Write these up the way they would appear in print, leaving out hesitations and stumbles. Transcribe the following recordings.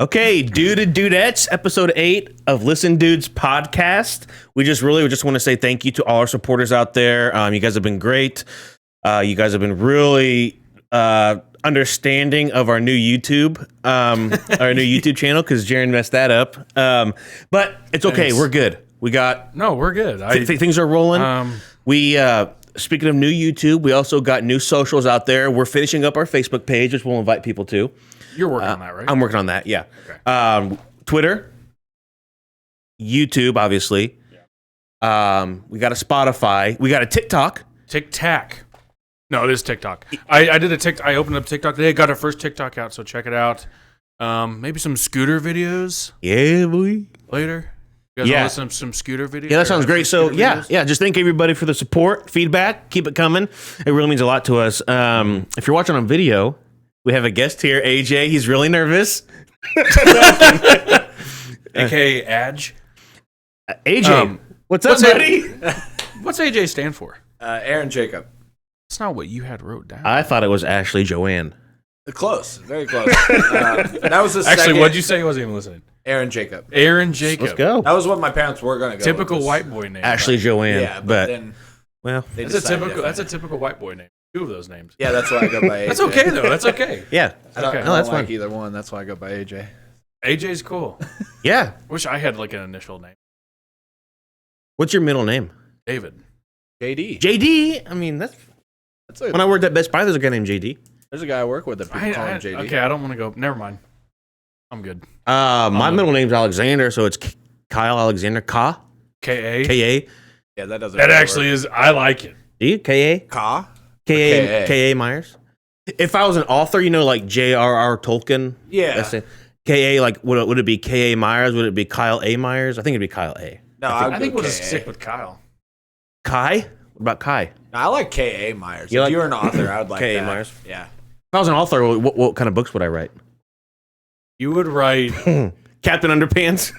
Okay, Dude and Dudettes, episode 8 of Listen Dudes podcast. We just want to say thank you to all our supporters out there. You guys have been great. You guys have been really understanding of our new YouTube, channel, because Jaron messed that up. But it's okay. We're good. We're good. Things are rolling. Speaking of new YouTube, we also got new socials out there. We're finishing up our Facebook page, which we'll invite people to. You're working on that, right? I'm working on that, yeah. Okay. Twitter, YouTube, obviously. Yeah. We got a Spotify. We got a TikTok. TikTok. No, it is TikTok. I did a TikTok. I opened up TikTok today. Got our first TikTok out, so check it out. Maybe some scooter videos. Yeah, boy. Later. You guys want to listen to some scooter videos? Yeah, that sounds great. So, just thank everybody for the support, feedback. Keep it coming. It really means a lot to us. If you're watching on video, we have a guest here, AJ. He's really nervous. AKA Adj. AJ, what's up, buddy? What's AJ stand for? Aaron Jacob. That's not what you had wrote down. I thought it was Ashley Joanne. Close. Very close. That was the Actually, what'd you say? I wasn't even listening. Aaron Jacob. Aaron Jacob. Let's go. That was what my parents were going to go Typical with. white boy name. Ashley Joanne. Yeah, but then that's a typical white boy name. Two of those names. Yeah, that's why I go by AJ. That's okay, though. That's okay. Yeah. I don't that's like fine. either one. That's why I go by AJ. AJ's cool. Yeah. Wish I had like an initial name. What's your middle name? David. JD. JD. I mean, when I worked at Best Buy, there's a guy named JD. There's a guy I work with that people call him JD. Okay, I don't want to go. Never mind. I'm good. My middle name's Alexander, so it's Kyle Alexander. Ka. K-A. K-A. Yeah, that doesn't That really actually work. is, I like it. Do you? K-A? Ka? K-A. K-A Myers. If I was an author, like J.R.R. Tolkien. Yeah. That's it. K-A, like, would it be K.A. Myers? Would it be Kyle A. Myers? I think it'd be Kyle A. No, I think we'll just stick with Kyle. Kai? What about Kai? No, I like K.A. Myers. You If like you were an author, I would like K.A. that. Myers? Yeah. If I was an author, what kind of books would I write? You would write... Captain Underpants?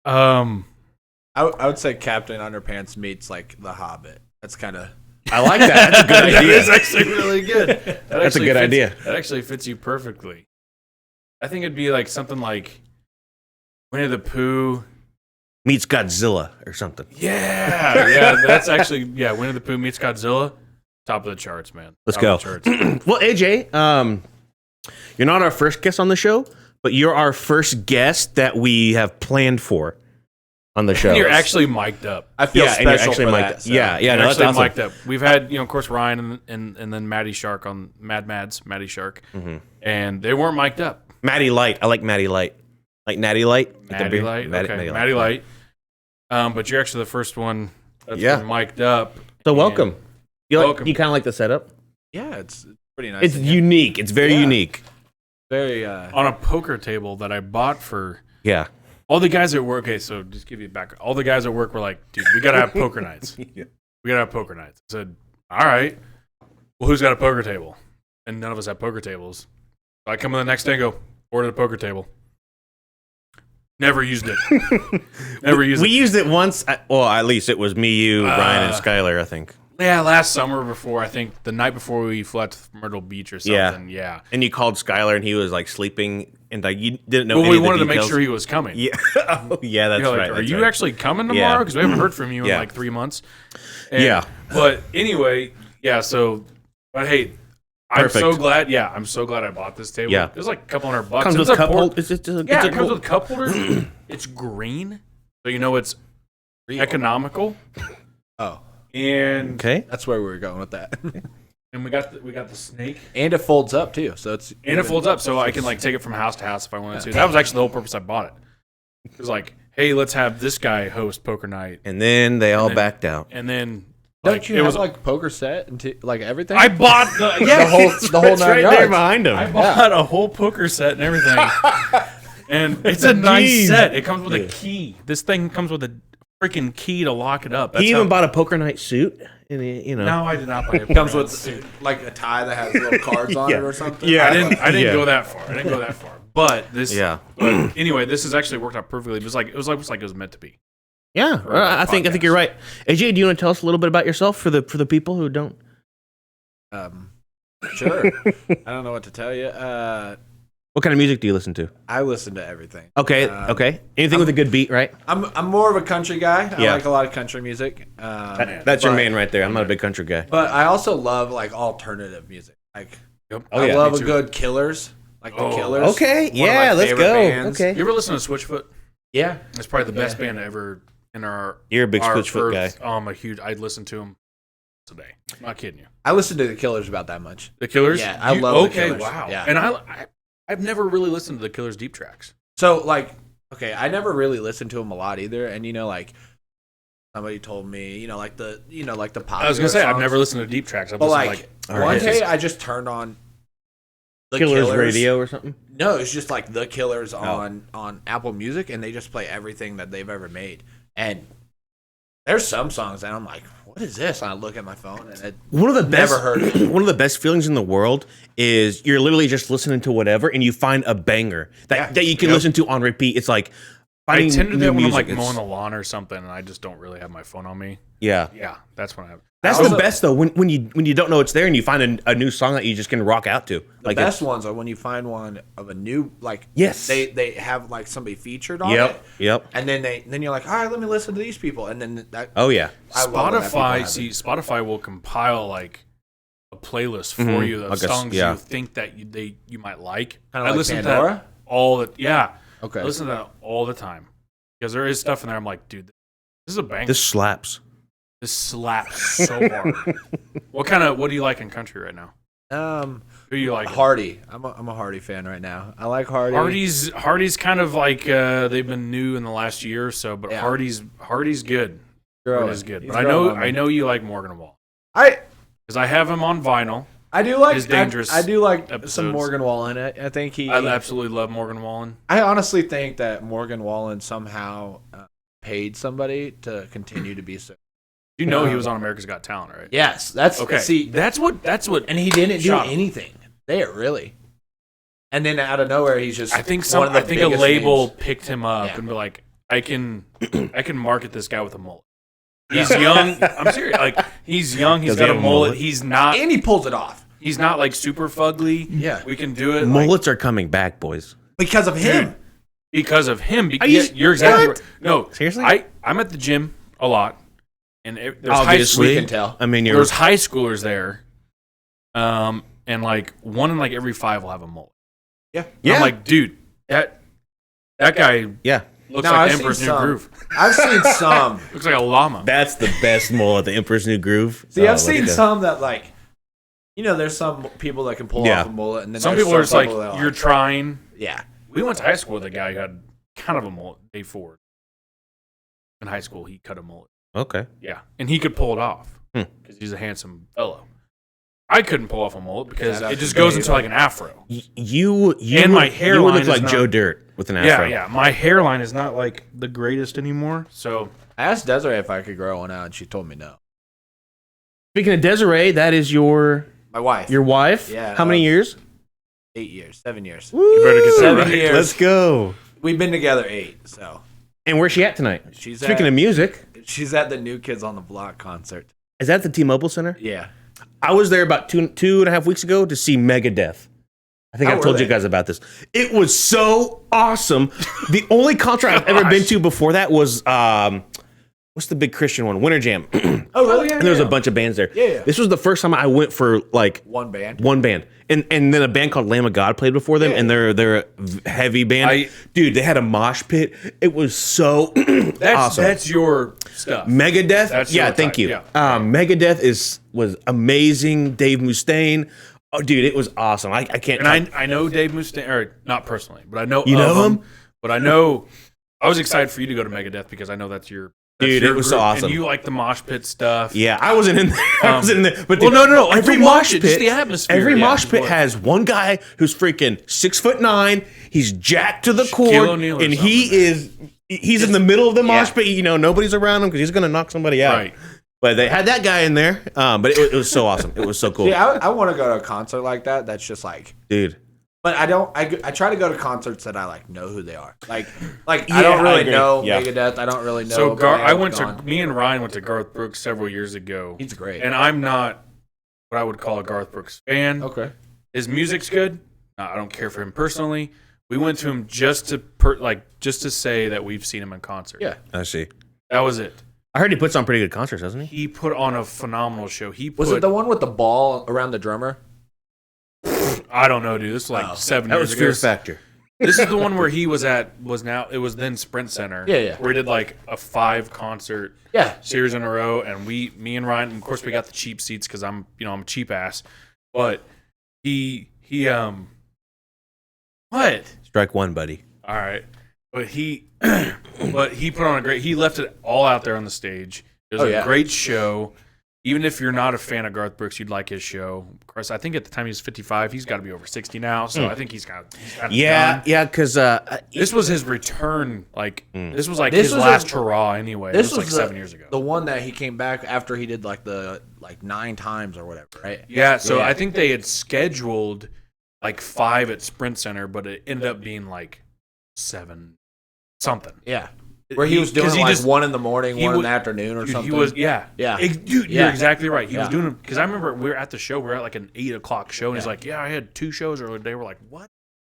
I would say Captain Underpants meets, like, The Hobbit. That's kind of... I like that. That's a good idea. That is actually really good. That's a good idea. That actually fits you perfectly. I think it'd be like something like Winnie the Pooh meets Godzilla or something. Yeah, that's actually Winnie the Pooh meets Godzilla, top of the charts, man. Let's go. Well, AJ, you're not our first guest on the show, but you're our first guest that we have planned for on the show. And you're actually mic'd up. I feel special for that. So. Yeah, You're no, that's actually awesome. mic'd up. We've had, of course, Ryan and then Maddie Shark on Maddie Shark, and they weren't mic'd up. Maddie Light. I like Maddie Light. Like Natty Light. Maddie Light. Okay, Maddie Light. But you're actually the first one that's been mic'd up. So welcome. You welcome. You kind of like the setup? Yeah, it's pretty nice. It's unique. It's very unique. Very on a poker table that I bought for all the guys at work. Okay, so just give you back. All the guys at work were like, "Dude, we gotta have poker nights. We gotta have poker nights." I said, "All right. Well, who's got a poker table?" And none of us have poker tables. So I come in the next day and go order a poker table. Never used it. We used it once. At least it was me, you, Ryan, and Skylar, I think. Yeah, last summer before, I think the night before we flew out to Myrtle Beach or something. Yeah. And you called Skylar and he was like sleeping and like you didn't know. Well, we wanted to make sure he was coming. Yeah. Oh, yeah, that's right. Are you actually coming tomorrow? Because we haven't heard from you in like 3 months. And, But anyway, but hey, I'm so glad. Yeah, I'm so glad I bought this table. Yeah. It was like a couple $100. Comes with cup holders. It comes with cup holders. It's green, so it's economical. Oh. And that's where we were going with that. And we got the snake, and it folds up too. So it folds up, so I can like take it from house to house if I wanted to. That was actually the whole purpose I bought it. It was like, hey, let's have this guy host poker night, and then they all backed out. And then don't you have like poker set and like everything? I bought the whole 9 right yards. there behind him. I bought a whole poker set and everything, and it's a nice set. It comes with a key. This thing comes with a freaking key to lock it up. He even bought a poker night suit. No, I did not buy it. Comes with like a tie that has little cards on it or something. Yeah, I didn't go that far. But this, but anyway, this has actually worked out perfectly. It was like it was meant to be. Yeah, I think you're right. AJ, do you want to tell us a little bit about yourself for the people who don't? Sure. I don't know what to tell you. What kind of music do you listen to? I listen to everything. Okay, okay. Anything with a good beat, right? I'm more of a country guy. I Yeah. like a lot of country music. That's your man right there. I'm not a big country guy. But I also love like alternative music. Like I yeah. love Me a too. good Killers. Like the Killers. Okay, One of my yeah, let's favorite go. bands. Okay. You ever listen to Switchfoot? Yeah. It's probably the best band ever in our. You're a big our Switchfoot guy. Oh, I'm a huge. I'd listen to them today. I'm not kidding you. I listen to the Killers about that much. The Killers. Yeah, I love the Okay, Killers. wow. Yeah. And I've never really listened to the Killers deep tracks. So like, okay, I never really listened to them a lot either. And like somebody told me, like the pop. I was gonna say I've never listened to deep tracks. I've But listened like All one right. day I just turned on the Killers Radio or something? No, it's just like the Killers on Apple Music, and they just play everything that they've ever made. And there's some songs that I'm like, what is this? And I look at my phone and One of the best, never heard it. one of the best feelings in the world is you're literally just listening to whatever and you find a banger that you can listen to on repeat. It's like I finding tend to do new that when I'm music. like mowing the lawn or something, and I just don't really have my phone on me. Yeah. Yeah, that's when I have. That's Also- the best though when you don't know it's there and you find a new song that you just can rock out to. The best ones are when you find one of a new, like, Yes. they have like somebody featured on Yep. it. Yep. And then you're like, all right, let me listen to these people. And then that, Oh yeah. I love when that people have it. Spotify will compile like a playlist for you of Like a- songs yeah. you think that you might like. Kinda I like listen Pandora? to that all the Okay. I listen to that all the time because there is stuff in there. I'm like, dude, this is a banger. This slaps. This slaps so hard. What do you like in country right now? Who you like? Hardy. I'm a Hardy fan right now. I like Hardy. Hardy's kind of like they've been new in the last year or so, but Yeah. Hardy's good. Growing. Hardy's good. He's But growing on me. I know you like Morgan Wall I because I have him on vinyl. do like His dangerous I do like some episodes. Morgan Wallen. I think he. I absolutely love Morgan Wallen. I honestly think that Morgan Wallen somehow paid somebody to continue to be so. You know he was on America's Got Talent, right? Yes, that's Okay. See, that's what and he didn't do Shocked. anything there really. And then out of nowhere, he's just. I think one of the a biggest label names. picked him up Yeah. and be like, I can market this guy with a mullet. He's young. I'm serious. Like he's young. He's Does he got have a a mullet. mullet? He's not. and he pulls it off He's not like super fugly. Yeah. we can do it. Like, Mullets are coming back, boys. because of him. because of him. Are you- You're exactly what? right. No, Seriously? I'm at the gym a lot, and there's Obviously, we can tell. I mean, there's high schoolers there, and like one in like every 5 will have a mullet. Yeah. Yeah. I'm like, dude, that guy yeah. looks No, like I've the seen Emperor's New some. Groove. I've seen some. Looks like a llama. That's the best mullet, the Emperor's New Groove. See, Oh, I've seen let's go. some that like, there's some people that can pull Yeah. off a mullet, and then Some there's people are just like, that you're trying. yeah. We went to high school with a guy who had kind of a mullet. Dave Ford. In high school, he cut a mullet. Okay. Yeah, and he could pull it off because he's a handsome fellow. I couldn't pull off a mullet because Yeah, it just goes into like an afro. You And my you hairline would look is like not- Joe Dirt with an Yeah, afro. yeah. My hairline is not like the greatest anymore. So I asked Desiree if I could grow one out, and she told me no. Speaking of Desiree, that is your My wife. wife. Yeah, How many years? 8 years, 7 years. you better get that 7 right. years. Let's go. We've been together 8, so And where's she at tonight? she's Speaking at, of music, she's at the New Kids on the Block concert. is that the T-Mobile Center? Yeah. I was there about two and a half weeks ago to see Megadeth. I think How I've were told you they? guys about this. It was so awesome. The only concert I've ever been to before that was what's the big Christian one? Winter Jam. And Oh, really? Yeah. there was a bunch of bands there. Yeah. This was the first time I went for like One band. one band. And then a band called Lamb of God played before them, Yeah. and they're a heavy band. Dude, they had a mosh pit. It was so awesome. that's your stuff. Megadeth. That's Yeah, your thank type, you. yeah. Megadeth was amazing. Dave Mustaine. Oh, dude, it was awesome. I can't. And I know Dave Mustaine, or not personally, but I know You of know him? But I know I was excited for you to go to Megadeth because I know that's your Dude, your it was so group, awesome. And you like the mosh pit stuff. Yeah, I wasn't in there. I wasn't in there. But well, dude, no. Every Don't mosh watch it, pit, just the atmosphere. Every Yeah, mosh pit what? has one guy who's freaking 6'9". He's jacked to the Shaquille core, O'Neal or and something, he's in the middle of the mosh Yeah. pit. You know, nobody's around him because he's gonna knock somebody out. Right. But they had that guy in there. But it was so awesome. It was so cool, Yeah, I want to go to a concert like that. That's just like, dude. but I don't. I try to go to concerts that I like know who they are. Like I Yeah, don't I really agree. know Yeah. Megadeth. I don't really know. So Glenn. me and Ryan went to Garth Brooks several years ago. He's great. And I'm not what I would call a Garth Brooks fan. Okay. His music's good. I don't care for him personally. We went to him just to just to say that we've seen him in concert. Yeah, I see. That was it. I heard he puts on pretty good concerts, doesn't he? He put on a phenomenal show. Was it the one with the ball around the drummer? I don't know, dude. This was like 7 years ago. Fear Factor. This is the one where he was then Sprint Center. Yeah. Where he did like a 5 concert series in a row, and me and Ryan, of course, we got the cheap seats because I'm a cheap ass. But what? Strike one, buddy. All right, but he put on a great. He left it all out there on the stage. It was a great show. Even if you're not a fan of Garth Brooks, you'd like his show. Of course, I think at the time he was 55. He's got to be over 60 now, so I think he's got yeah, because this was his return. This was his last hurrah anyway. This was like 7 years ago. The one that he came back after he did like 9 times or whatever, right? Yeah. So I think they had scheduled like 5 at Sprint Center, but it ended up being like 7 something. Yeah. Where he was doing like 1 in the morning, 1 in the afternoon or something. He was, yeah. Dude, you're exactly right. He was doing them because I remember we were at the show. We were at like an 8 o'clock show, and he's like, "Yeah, I had 2 shows earlier." They were like, "What?"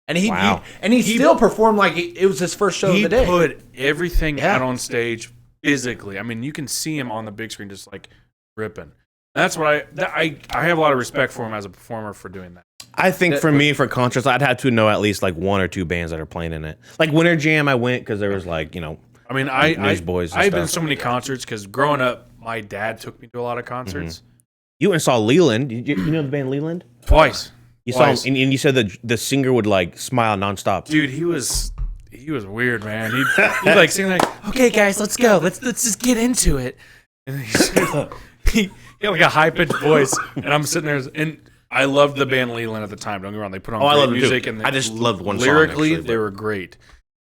And he still performed like it was his first show of the day. He put everything out on stage physically. I mean, you can see him on the big screen just like ripping. That's what I have a lot of respect for him as a performer for doing that. I think for me, for concerts, I'd have to know at least like 1 or 2 bands that are playing in it. Like Winter Jam, I went because there was like, I mean, Newsboys. I've been to so many concerts because growing up, my dad took me to a lot of concerts. Mm-hmm. You went and saw Leland. You know the band Leland? Twice. You saw him, and you said that the singer would like smile nonstop. Dude, he was weird, man. He'd like sing like, "Okay, guys, let's go. Let's just get into it." And he had like a high pitched voice, and I'm sitting there, and I loved the band Leland at the time. Don't get me wrong; they put on I great love music, too. and I just loved one song. Lyrically, Actually, they were great.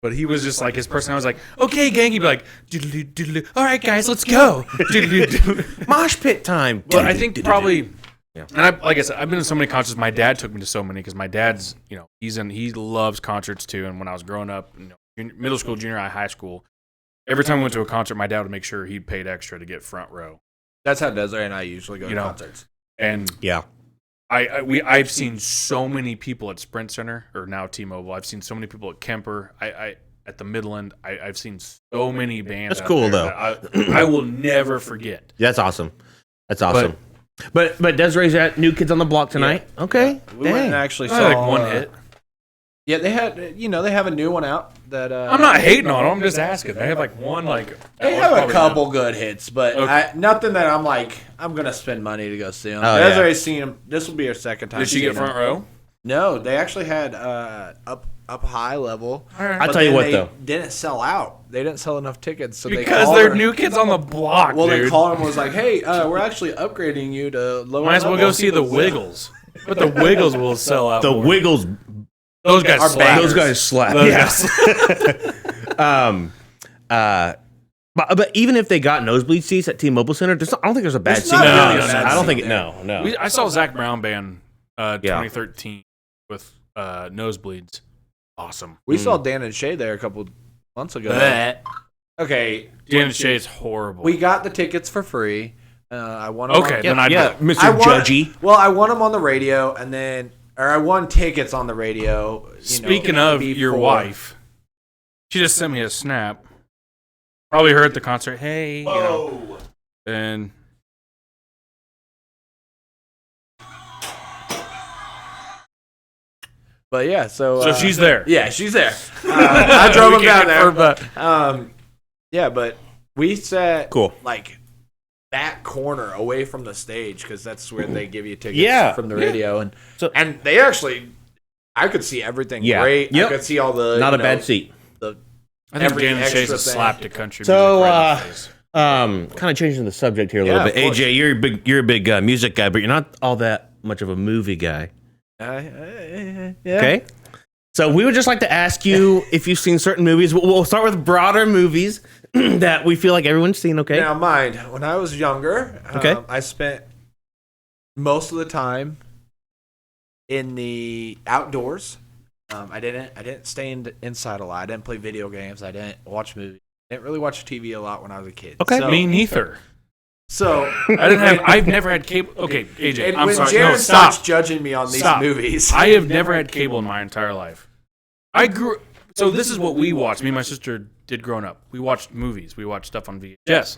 But he was just like his personality was like, "Okay, gang," he'd be like, "Doodle doodle, all right, guys, let's go." Mosh pit time. But I think probably, and like I said, I've been to so many concerts. My dad took me to so many because my dad's, he loves concerts too. And when I was growing up, middle school, junior high, high school, every time we went to a concert, my dad would make sure he paid extra to get front row. That's how Desiree and I usually go to concerts. And I've seen so many people at Sprint Center or now T-Mobile. I've seen so many people at Kemper. At the Midland. I've seen so many bands. That's cool though. I will never forget. That's awesome. That's awesome. But Desiree's at New Kids on the Block tonight. Yeah. Okay. We went and actually saw like one hit. Yeah, they had they have a new one out that I'm not hating on them. I'm just asking. They have like one they have a couple good hits, but nothing that I'm like I'm gonna spend money to go see them. Desiree's seen them. This will be her second time. Did she get front row? No, they actually had up high level. Right. I'll tell you what though, didn't sell out. They didn't sell enough tickets, so because they're New Kids on the Block. Well, they called and was like, "Hey, we're actually upgrading you to lower." Might as well go see the Wiggles, but the Wiggles will sell out. The Wiggles. Those guys slap. Those guys slap. But even if they got nosebleed seats at T-Mobile Center, I don't think there's a bad seat. I don't think no. I saw Zach Brown Band 2013 with nosebleeds. Awesome. We saw Dan and Shay there a couple months ago. Okay, Dan and Shay is horrible. We got the tickets for free. I won them. Okay, then Mr. Judgy. Well, I won them on the radio, and then. Or I won tickets on the radio. Speaking of your wife, she just sent me a snap. Probably heard at the concert. Hey, and but yeah, so she's there. Yeah, she's there. I drove him down there, but we sat like back corner away from the stage because that's where they give you tickets from the radio, and they actually, I could see everything great. I could see all the not a bad seat. I think Dan and Shay's a slap to country music. So, kind of changing the subject here a little bit. AJ, you're a big music guy, but you're not all that much of a movie guy. Okay. So we would just like to ask you if you've seen certain movies. We'll start with broader movies that we feel like everyone's seen. Okay. Now, mind, when I was younger, I spent most of the time in the outdoors. I didn't stay inside a lot. I didn't play video games. I didn't watch movies. I didn't really watch TV a lot when I was a kid. Okay. Me neither. So I've never had cable. Okay, AJ, I'm sorry. Jared starts judging me on these movies. I have never had cable in my entire life. So this is what we watched. Me and my sister did growing up. We watched movies. We watched stuff on VHS.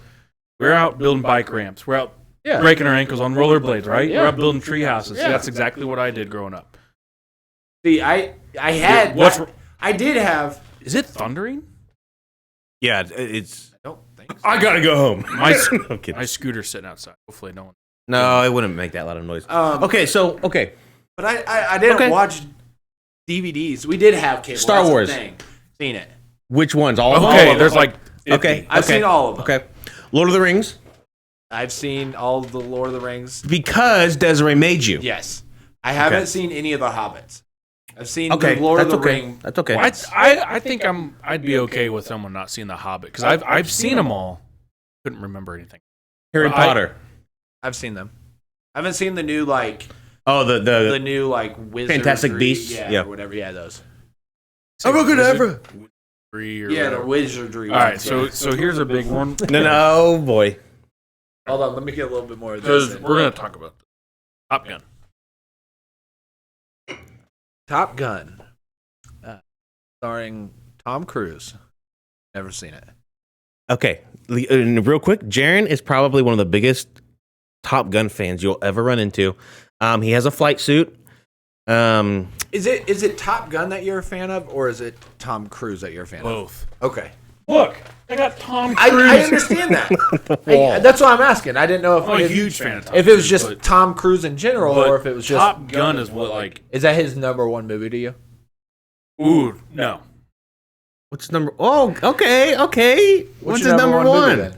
We're out building bike ramps. We're out breaking our ankles on rollerblades, right? Yeah. We're out building tree houses. Yeah. That's exactly what I did growing up. See, I did have. Is it thundering? Yeah, it's. I don't think so. I gotta go home. My scooter's sitting outside. Hopefully, no one. No, it wouldn't make that loud of noise. Okay. But I didn't watch DVDs. We did have cable. Star Wars. Seen it. Which ones? All of them? Okay, there's like 50. Okay. I've seen all of them. Okay. Lord of the Rings. I've seen all of the Lord of the Rings. Because Desiree made you. Yes. I haven't seen any of the Hobbits. I've seen the Lord of the Rings. That's okay. I think I'd be okay with someone not seeing the Hobbit because I've seen them all. Couldn't remember anything. Harry Potter. I've seen them. I haven't seen the new the new wizard Fantastic Beasts. Or whatever. Yeah, those. Abracadabra. The wizardry. All right, so here's a big one. No, boy. Hold on, let me get a little bit more of this. Because we're gonna talk about Top Gun. Top Gun, starring Tom Cruise. Never seen it. Okay, real quick, Jaron is probably one of the biggest Top Gun fans you'll ever run into. He has a flight suit. Is it Top Gun that you're a fan of, or is it Tom Cruise that you're a fan of? Both. Okay. Look, I got Tom Cruise. I understand that. That's why I'm asking. I didn't know if I'm a huge fan of Tom if it was just Tom Cruise in general, or if it was just Top Gun is what Is that his number one movie to you? Ooh, no. What's number? Oh, okay. What's his number one? Movie,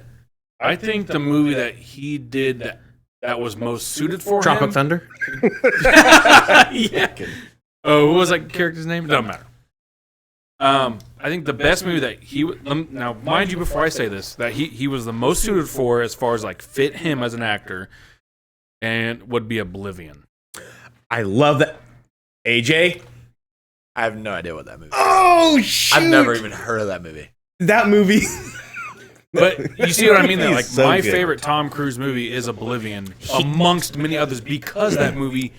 I think the movie that he did that was most suited for Tropic him. Thunder. Yeah. Oh, what was that character's name? Doesn't matter. I think the best movie that now, mind you, before I say this, that he was the most suited for as far as fit him as an actor, and would be Oblivion. I love that. AJ, I have no idea what that movie is. Oh shoot! I've never even heard of that movie. That movie. But you see what I mean? There, so my good. favorite Tom Cruise movie is Oblivion, amongst many others, because that movie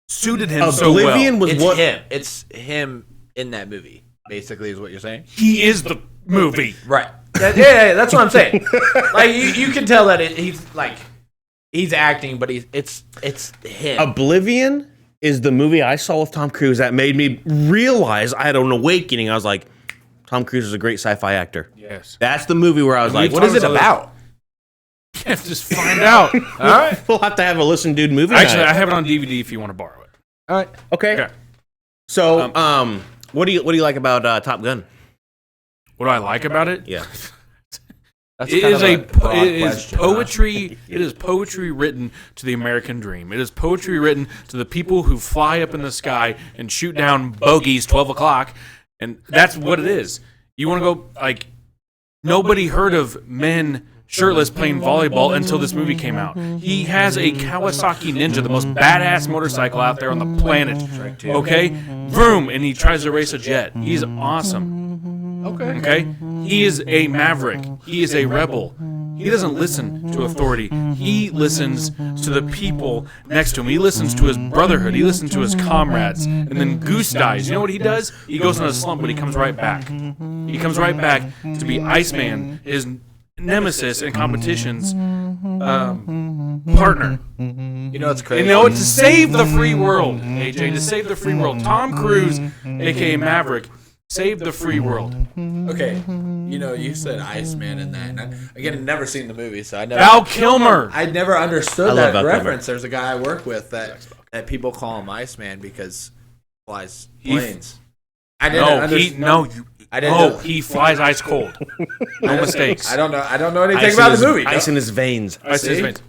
suited him so well. Oblivion was him. It's him in that movie. Basically, is what you're saying. He is the movie, right? Yeah, that's what I'm saying. You can tell that he's acting, but it's him. Oblivion is the movie I saw with Tom Cruise that made me realize I had an awakening. I was like, Tom Cruise is a great sci-fi actor. Yes, that's the movie where I was like, what is it about? You have to just find out. All right, we'll have to have a listen, dude. Movie. Actually, night. I have it on DVD if you want to borrow it. All right. Okay. So, what do you like about Top Gun? What do I like about it? Yeah. That's it is poetry. Huh? It is poetry written to the American dream. It is poetry written to the people who fly up in the sky and shoot down bogeys 12 o'clock, and that's what it is. You want to go nobody heard of men shirtless playing volleyball until this movie came out. He has a Kawasaki Ninja, the most badass motorcycle out there on the planet. Okay, vroom, and he tries to race a jet. He's awesome. Okay, he is a maverick. He is a rebel. He doesn't listen to authority. He listens to the people next to him. He listens to his brotherhood. He listens to his comrades. And then Goose dies. You know what he does? He goes in a slump, but he comes right back. He comes right back to be Iceman, his nemesis and competition's partner. You know, it's crazy. To save the free world, AJ, to save the free world. Tom Cruise, a.k.a. Maverick, saved the free world. Okay, you said Iceman in that. And I've never seen the movie, so I never. Val Kilmer. I never understood that reference. Kilmer. There's a guy I work with that people call him Iceman because he flies planes. I didn't know. He flies ice cold. No mistakes. I don't know anything about the movie. Ice in his veins. Ice in his veins.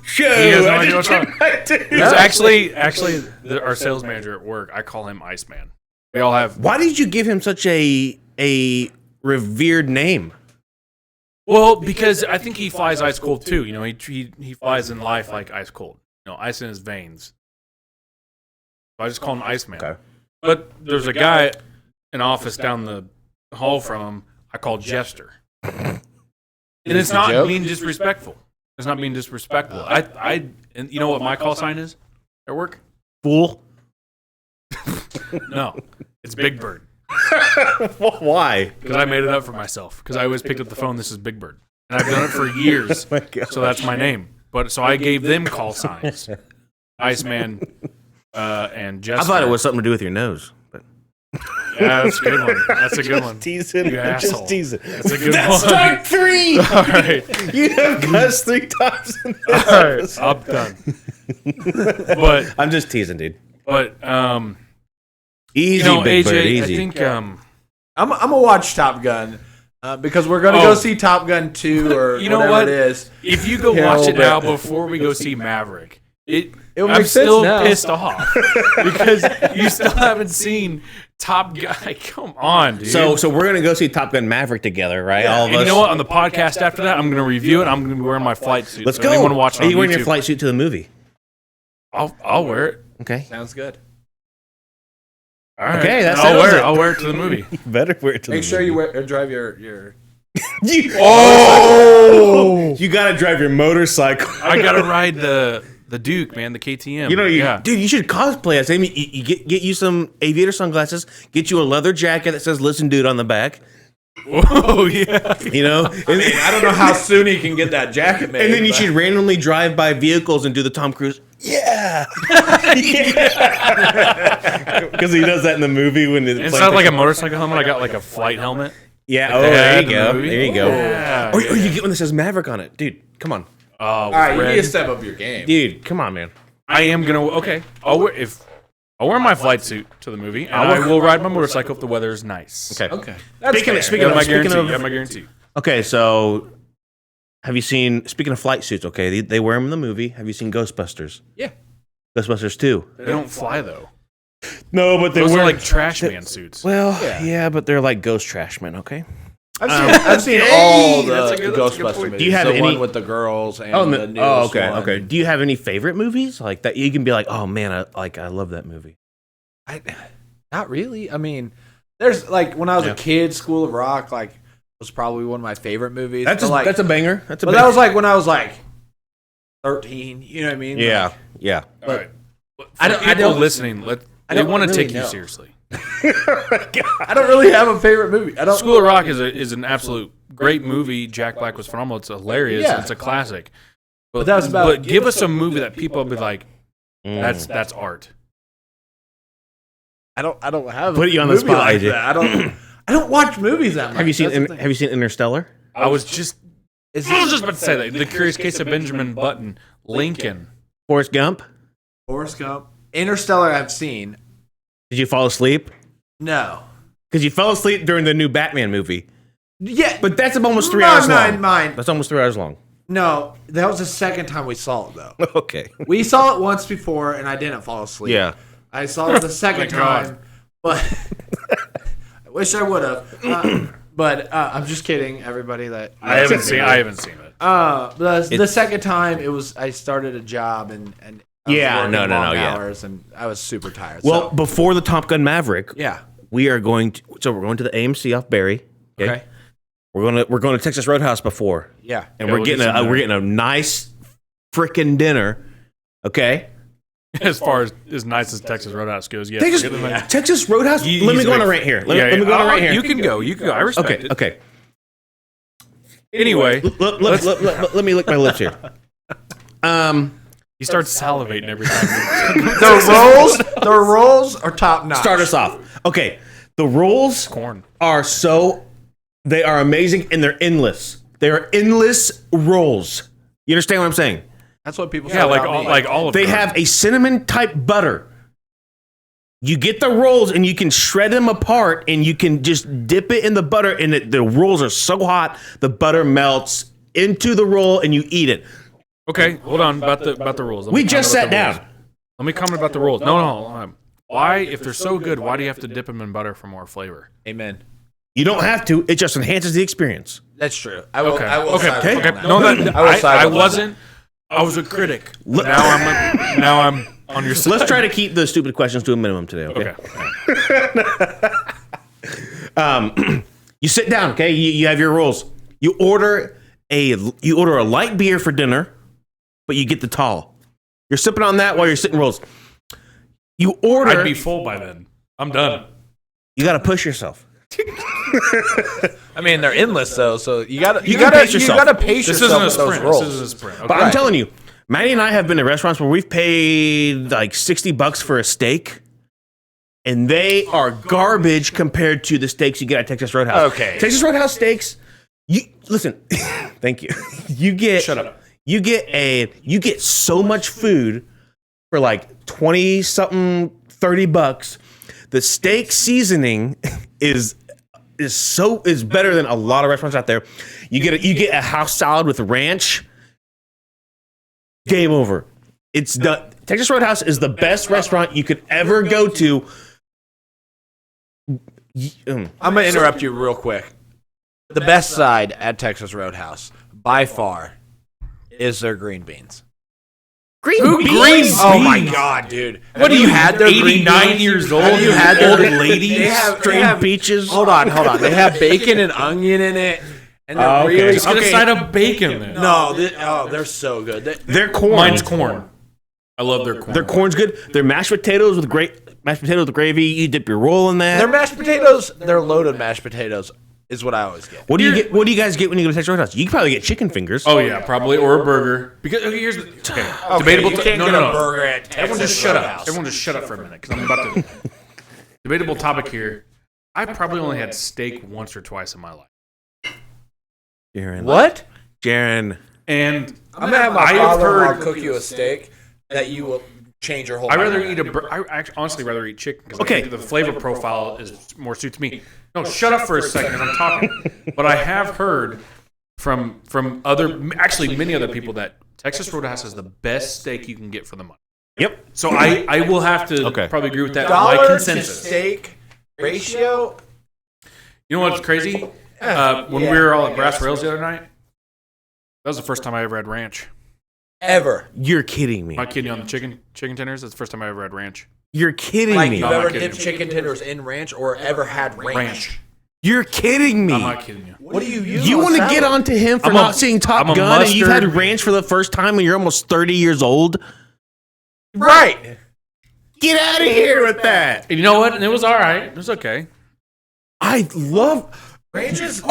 Sure. He has no idea what's wrong. He's actually our sales manager at work. I call him Iceman. We all have. Why did you give him such a revered name? Well, because I think he flies ice cold too. He flies in life like ice cold. Ice in his veins. So I just call him Iceman. Okay. But there's a guy in office down the hall from him I call Jester. And it's not being disrespectful. It's not being disrespectful. And you know what my call sign is at work? Fool. No, it's Big Bird. Why? Because I made it up for myself. Because I always picked up the phone. This is Big Bird, and I've done it for years. So that's my name. But so I gave them call signs. Iceman and Jester. I thought it was something to do with your nose. But yeah, that's a good one. That's a good one. Teasing. You asshole. Just teasing. That's a good That's one. start 3. All right. You have cussed 3 times in this All right. episode. I'm done. But I'm just teasing, dude. But Easy, AJ, Big Bird, easy. I think I'm gonna watch Top Gun because we're gonna go see Top Gun 2 or you know whatever what? it is. If you go watch it now before we go see Maverick, would I'm make sense still now. pissed off because you still haven't seen Top Gun. Come on, dude. So we're gonna go see Top Gun Maverick together, right? Yeah. All of and us. you know what? On the podcast after that, I'm gonna review it. I'm gonna be wearing my flight suit. Let's so go. anyone watching Are on you wearing YouTube, your flight suit to the movie? I'll wear it. Okay. Sounds good. All right. Okay, that I'll settles wear it. it. I'll wear it to the movie. You better wear it to Make the sure movie. you drive your. You gotta drive your motorcycle. I gotta ride the Duke, man, the KTM. You know, yeah. dude, you should cosplay as him. You get you some aviator sunglasses, get you a leather jacket that says "Listen, Dude" on the back. Oh yeah. You know, I don't know how soon he can get that jacket made. and then you should randomly drive by vehicles and do the Tom Cruise. Yeah, because he does that in the movie when It's not like a motorcycle helmet. I got like a flight helmet. Yeah. Like Oh, they there had you in the go. movie. There you go. Yeah. Or you get one that says Maverick on it, dude. Come on, Oh, all right, you red. need to step up your game. dude. Come on, man. I am gonna. Okay, I'll wear my flight suit to the movie, and I will ride my motorcycle if the weather is nice. Okay. Okay. Speaking You of have my speaking guarantee. of You have my guarantee. okay, so have you seen? Speaking of flight suits, okay, they wear them in the movie. Have you seen Ghostbusters? Yeah. Ghostbusters 2. They don't fly though. No, but Those are like trash man suits. Well, yeah, but they're like ghost trash men, okay? I've seen all that's the a good Ghostbuster point. movies. Do you have the any- one with the girls and the newest okay, one. okay. Do you have any favorite movies like that? You can be like, oh man, I love that movie. Not really. I mean, there's like when I was Yeah. a kid, School of Rock was probably one of my favorite movies. That's But, that's a banger. That's a. but banger. that was like when I was like 13. You know what I mean? yeah, Like, yeah. All right. I For don't- I people don't- listening. They don't want to really take you know. seriously. I don't really have a favorite movie. I don't. School of Rock is an absolute great movie. Jack Black was phenomenal. It's hilarious. Yeah. It's a classic. But that was about- But give us a movie that people will be like, that's art. I don't have. Put a you on the movie spot, like AJ. that. I don't watch movies that much. Have you seen That's the thing. Have you seen Interstellar? I was just about to say that. The Curious Case of Benjamin Button. Lincoln. Forrest Gump? Forrest Gump, Interstellar. I've seen. Did you fall asleep? No. Because you fell asleep during the new Batman movie. Yeah, But that's almost 3 hours long. Mine. That's almost 3 hours long. No, that was the second time we saw it though. Okay. We saw it once before, and I didn't fall asleep. Yeah. I saw it the second My God. time, but I wish I would have. But I'm just kidding, everybody. That I haven't seen it. the second time it was. I started a job and I was Yeah, working no, long yeah. hours, and I was super tired. Well, so, before the Top Gun Maverick, yeah. we are going to. So we're going to the AMC off Berry. Okay. We're going to Texas Roadhouse before, Yeah. and Yeah, we're we'll getting get some we're dinner. getting a nice freaking dinner. Okay. As far as nice as Texas Roadhouse goes, yes. Texas, Get them in. Texas Roadhouse. He- let me he's go a on big- it right here. Let Yeah, me go on it right here. You can go. I respect Okay. it. Okay. Anyway, Let me lick my lips here. he starts salivating every time. The rolls are top notch. Start us off. Okay. The rolls Corn. are they are amazing and they're endless. They are endless rolls. You understand what I'm saying? That's what people say. Yeah, like about me. all of They them. have a cinnamon type butter. You get the rolls and you can shred them apart and you can just dip it in the butter and the rolls are so hot the butter melts into the roll and you eat it. Okay, hold on about the rules. Let We me just comment sat about the down. rules. Let me comment about the rules. No. Why, if they're so good, why do you have to dip them in butter for more flavor? Amen. You don't have to. It just enhances the experience. That's true. I will. Okay. I will Okay. side with Okay. you on that. No, that I will side I with you. wasn't. I was a critic. Now I'm on your side. Let's try to keep the stupid questions to a minimum today, okay? Okay. You sit down, okay? You have your rolls. You order you order a light beer for dinner, but you get the tall. You're sipping on that while you're sitting rolls. You order. I'd be full by then. I'm done. You got to push yourself. I mean, they're endless though, so you gotta pace yourself. You gotta pace yourself with those rolls. This isn't a sprint. Okay. But I'm telling you, Maddie and I have been to restaurants where we've paid like $60 for a steak, and they are garbage compared to the steaks you get at Texas Roadhouse. Okay, Texas Roadhouse steaks. You listen. Thank you. You get. Shut up. You get so much food for like 20-something, $30. The steak seasoning is better than a lot of restaurants out there. You get a house salad with ranch. Game over. It's done. Texas Roadhouse is the best restaurant you could ever go to. I'm gonna interrupt you real quick. The best side at Texas Roadhouse, by far, is their green beans. Green beans? Oh my god, dude! What do you had? They're 89 years old. Have you had old their ladies? They have String peaches. Hold on. They have bacon and onion in it, and they're really Just get a side of bacon then. No, they're so good. Their corn. Mine's corn. I love their corn. Their corn's good. Their mashed potatoes with gravy. You dip your roll in that. Their mashed potatoes, their loaded mashed potatoes, is what I always get. What do you get? What do you guys get when you go to Texas Roadhouse? You can probably get chicken fingers. Oh yeah, probably, or a burger. Because here's the debatable. You can't get a burger at Texas Everyone just shut Roadhouse. up. Everyone just shut up for a minute because I'm about to. Debatable topic here. I probably only had steak once or twice in my life. Jaron. What? Jaron. And I'm gonna have my father-in-law cook you a steak that you will change your whole. I rather eat I actually honestly rather eat chicken because I think the flavor profile is more suits me. No, shut up for a second. I'm talking. But I have heard from many other people that Texas Roadhouse is the best steak you can get for the money. Yep. So I will have to probably agree with that. Dollar My consensus. to steak ratio. You know what's crazy? When we were all at Brass Rails the other night, that was the first time I ever had ranch. Ever. You're kidding me. Am I kidding you on the chicken tenders? That's the first time I ever had ranch. You're kidding Like me. you've I'm not ever kidding dipped you. chicken tenders in ranch or ever had ranch? You're kidding me. I'm not kidding you. What do you use? You want to get onto him for not seeing Top Gun and you've had mustard. ranch for the first time when you're almost 30 years old? Right. Get out of here with that. And you know what? And it was all right. It was okay. I love Ranch is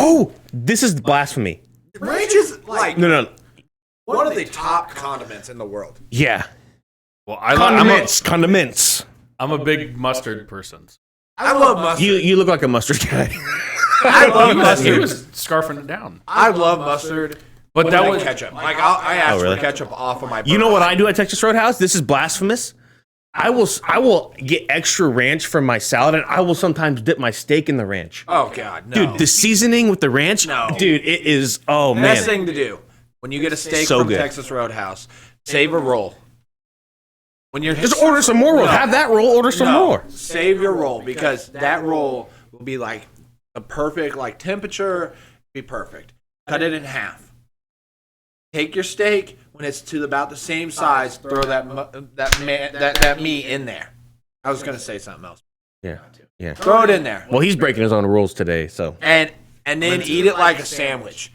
this is blasphemy. like No. one of the top condiments in the world. Yeah. Well, Condiments. I'm a big mustard person. I love mustard. You look like a mustard guy. I love He mustard. was scarfing it down. I love mustard. But that was ketchup. Like I ask really? for ketchup off of my burger. You know what I do at Texas Roadhouse? This is blasphemous. I will get extra ranch from my salad, and I will sometimes dip my steak in the ranch. Oh god, no. Dude, the seasoning with the ranch, dude, it is man. Best thing to do when you get a steak So from good. Texas Roadhouse, save a roll. When you're Just order some more rolls. Have that roll, order some more. Save your roll because that roll will be like the perfect temperature, be perfect. Cut it in half. Take your steak when it's to about the same size. Throw that meat in there. I was gonna say something else. Yeah. Throw it in there. Well, he's breaking his own rules today, so And then eat it like a sandwich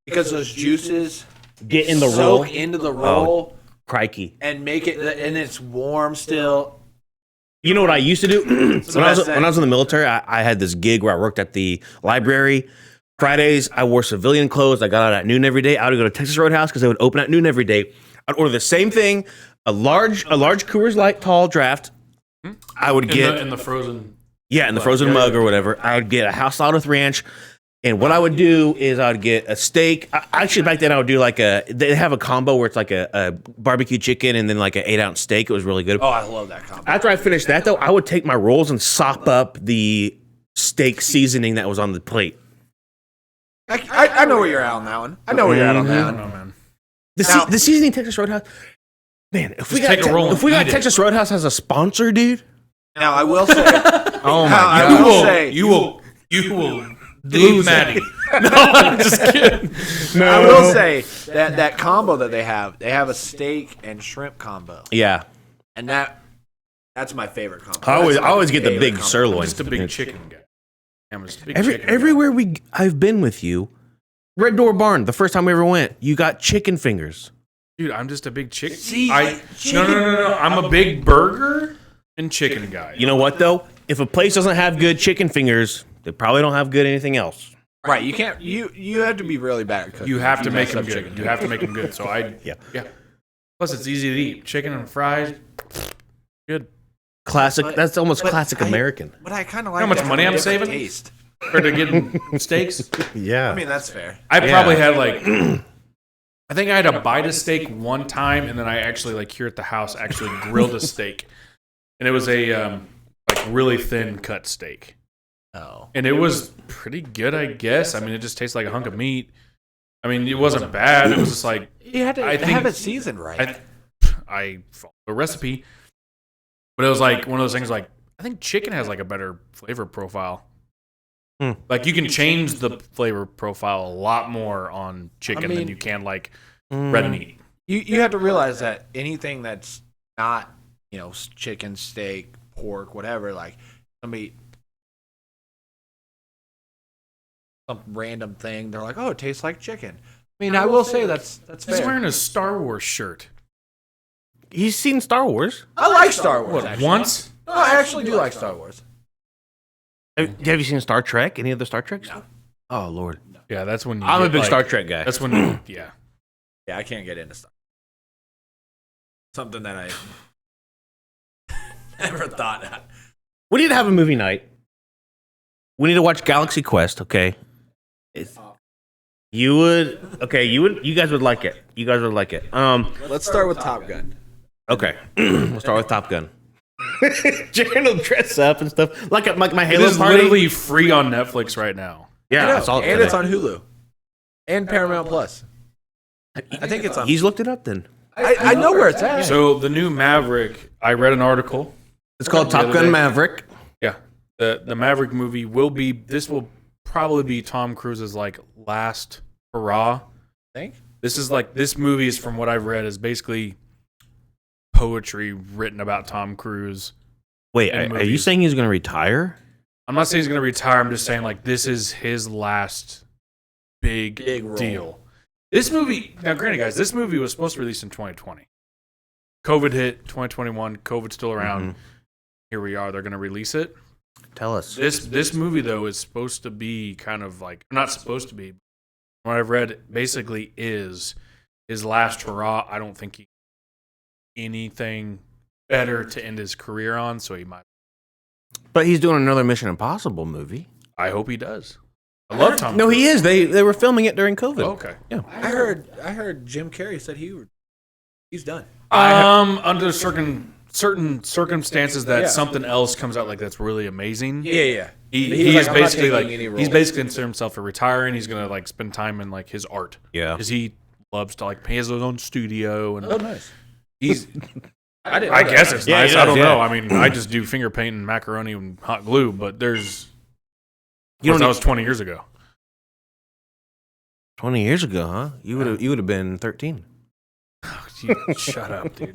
because those juices get in the roll. soak into the roll Crikey. and make it, and it's warm still. You know what I used to do when I was thing. when I was in the military? I had this gig where I worked at the library. Fridays, I wore civilian clothes. I got out at noon every day. I would go to Texas Roadhouse because they would open at noon every day. I'd order the same thing, a large Coors Light tall draft. I would get in the frozen. Yeah, in the frozen mug or whatever. I would get a house salad with ranch. And what I would do is I would get a steak. Actually, back then I would do they have a combo where it's like a barbecue chicken and then like an 8-ounce steak. It was really good. Oh, I love that combo. After I finished that though, I would take my rolls and sop up the steak seasoning that was on the plate. I know where you're at on that one. I know where you're at on that one. Oh man. The seasoning Texas Roadhouse, man. If we got take a roll and if we got eat it. Texas Roadhouse as a sponsor, dude. Now I will say, Oh my I god. will say, You will lose Maddie. No, I'm just kidding. I will say that combo that they have a steak and shrimp combo, Yeah. and that's my favorite combo. I always That's my get the favorite big combo. sirloin. Just a big chicken guy. I'm just a big chicken guy. Everywhere I've been with you, Red Door Barn, the first time we ever went, you got chicken fingers. Dude, I'm just a big chicken. No. I'm a big burger and chicken guy. You know what though? If a place doesn't have good chicken fingers, they probably don't have good anything else. Right, you can't. You have to be really bad at cooking. You have to make them good. You have to make them good. So yeah. Plus, it's easy to eat. Chicken and fries, good. Classic. That's almost classic American. But I kind of like how much money I'm saving taste compared to getting steaks. Yeah, I mean that's fair. I probably had I think I had a bite of steak one time, and then I actually here at the house actually grilled a steak, and it was a really thin cut steak. Oh, and it was pretty good, I guess. I mean, it just tastes like a hunk of meat. I mean, it wasn't bad. It was just like you had to have it seasoned right. I followed the recipe, but it was like one of those things. Like I think chicken has a better flavor profile. Like you can change the flavor profile a lot more on chicken than you can red meat. You have to realize that anything that's not chicken, steak, pork, whatever, somebody. Some random thing, they're like, "Oh, it tastes like chicken." I mean, I will say that's fair. He's wearing a Star Wars shirt. He's seen Star Wars. I like Star Wars. What, once? No, I actually do like Star Wars. Have you seen Star Trek? Any of the Star Treks? No. Oh Lord. Yeah, that's when I'm a big Star Trek guy. That's when yeah, I can't get into Star. Something that I never thought. We need to have a movie night. We need to watch Galaxy Quest. Okay. You guys would like it. Let's start with Top Gun. Okay. We'll start with Top Gun. Jared will dress up and stuff. Like my Halo it is party. Literally free on Netflix right now. Yeah, I saw it and it's on Hulu. And Paramount Plus. I think it's on. He's looked it up then. I know where it's at. So the new Maverick, I read an article. It's called Top Gun Maverick. Yeah. The Maverick movie will probably be Tom Cruise's last hurrah. Think? This movie is, from what I've read, is basically poetry written about Tom Cruise. Wait, are you saying he's going to retire? I'm not saying he's going to retire. I'm just saying this is his last big deal. This movie, now granted guys, this movie was supposed to release in 2020. COVID hit, 2021, COVID's still around. Mm-hmm. Here we are, they're going to release it. Tell us. This movie, though, is supposed to be kind of not supposed to be. What I've read basically is his last hurrah. I don't think he anything better to end his career on, so he might. But he's doing another Mission Impossible movie. I hope he does. I love Tom. No, he is. They were filming it during COVID. Oh, okay. Yeah. I heard Jim Carrey said he's done. Under certain circumstances that something else comes out that's really amazing. Yeah. He's basically he's basically considered himself a retiring. He's gonna spend time in his art. Yeah, because he loves to he has his own studio and nice. He's I guess it's nice. I don't know. I mean, I just do finger paint and macaroni and hot glue, but there's that was 20 years ago. 20 years ago, huh? You would have been 13. Oh, shut up, dude.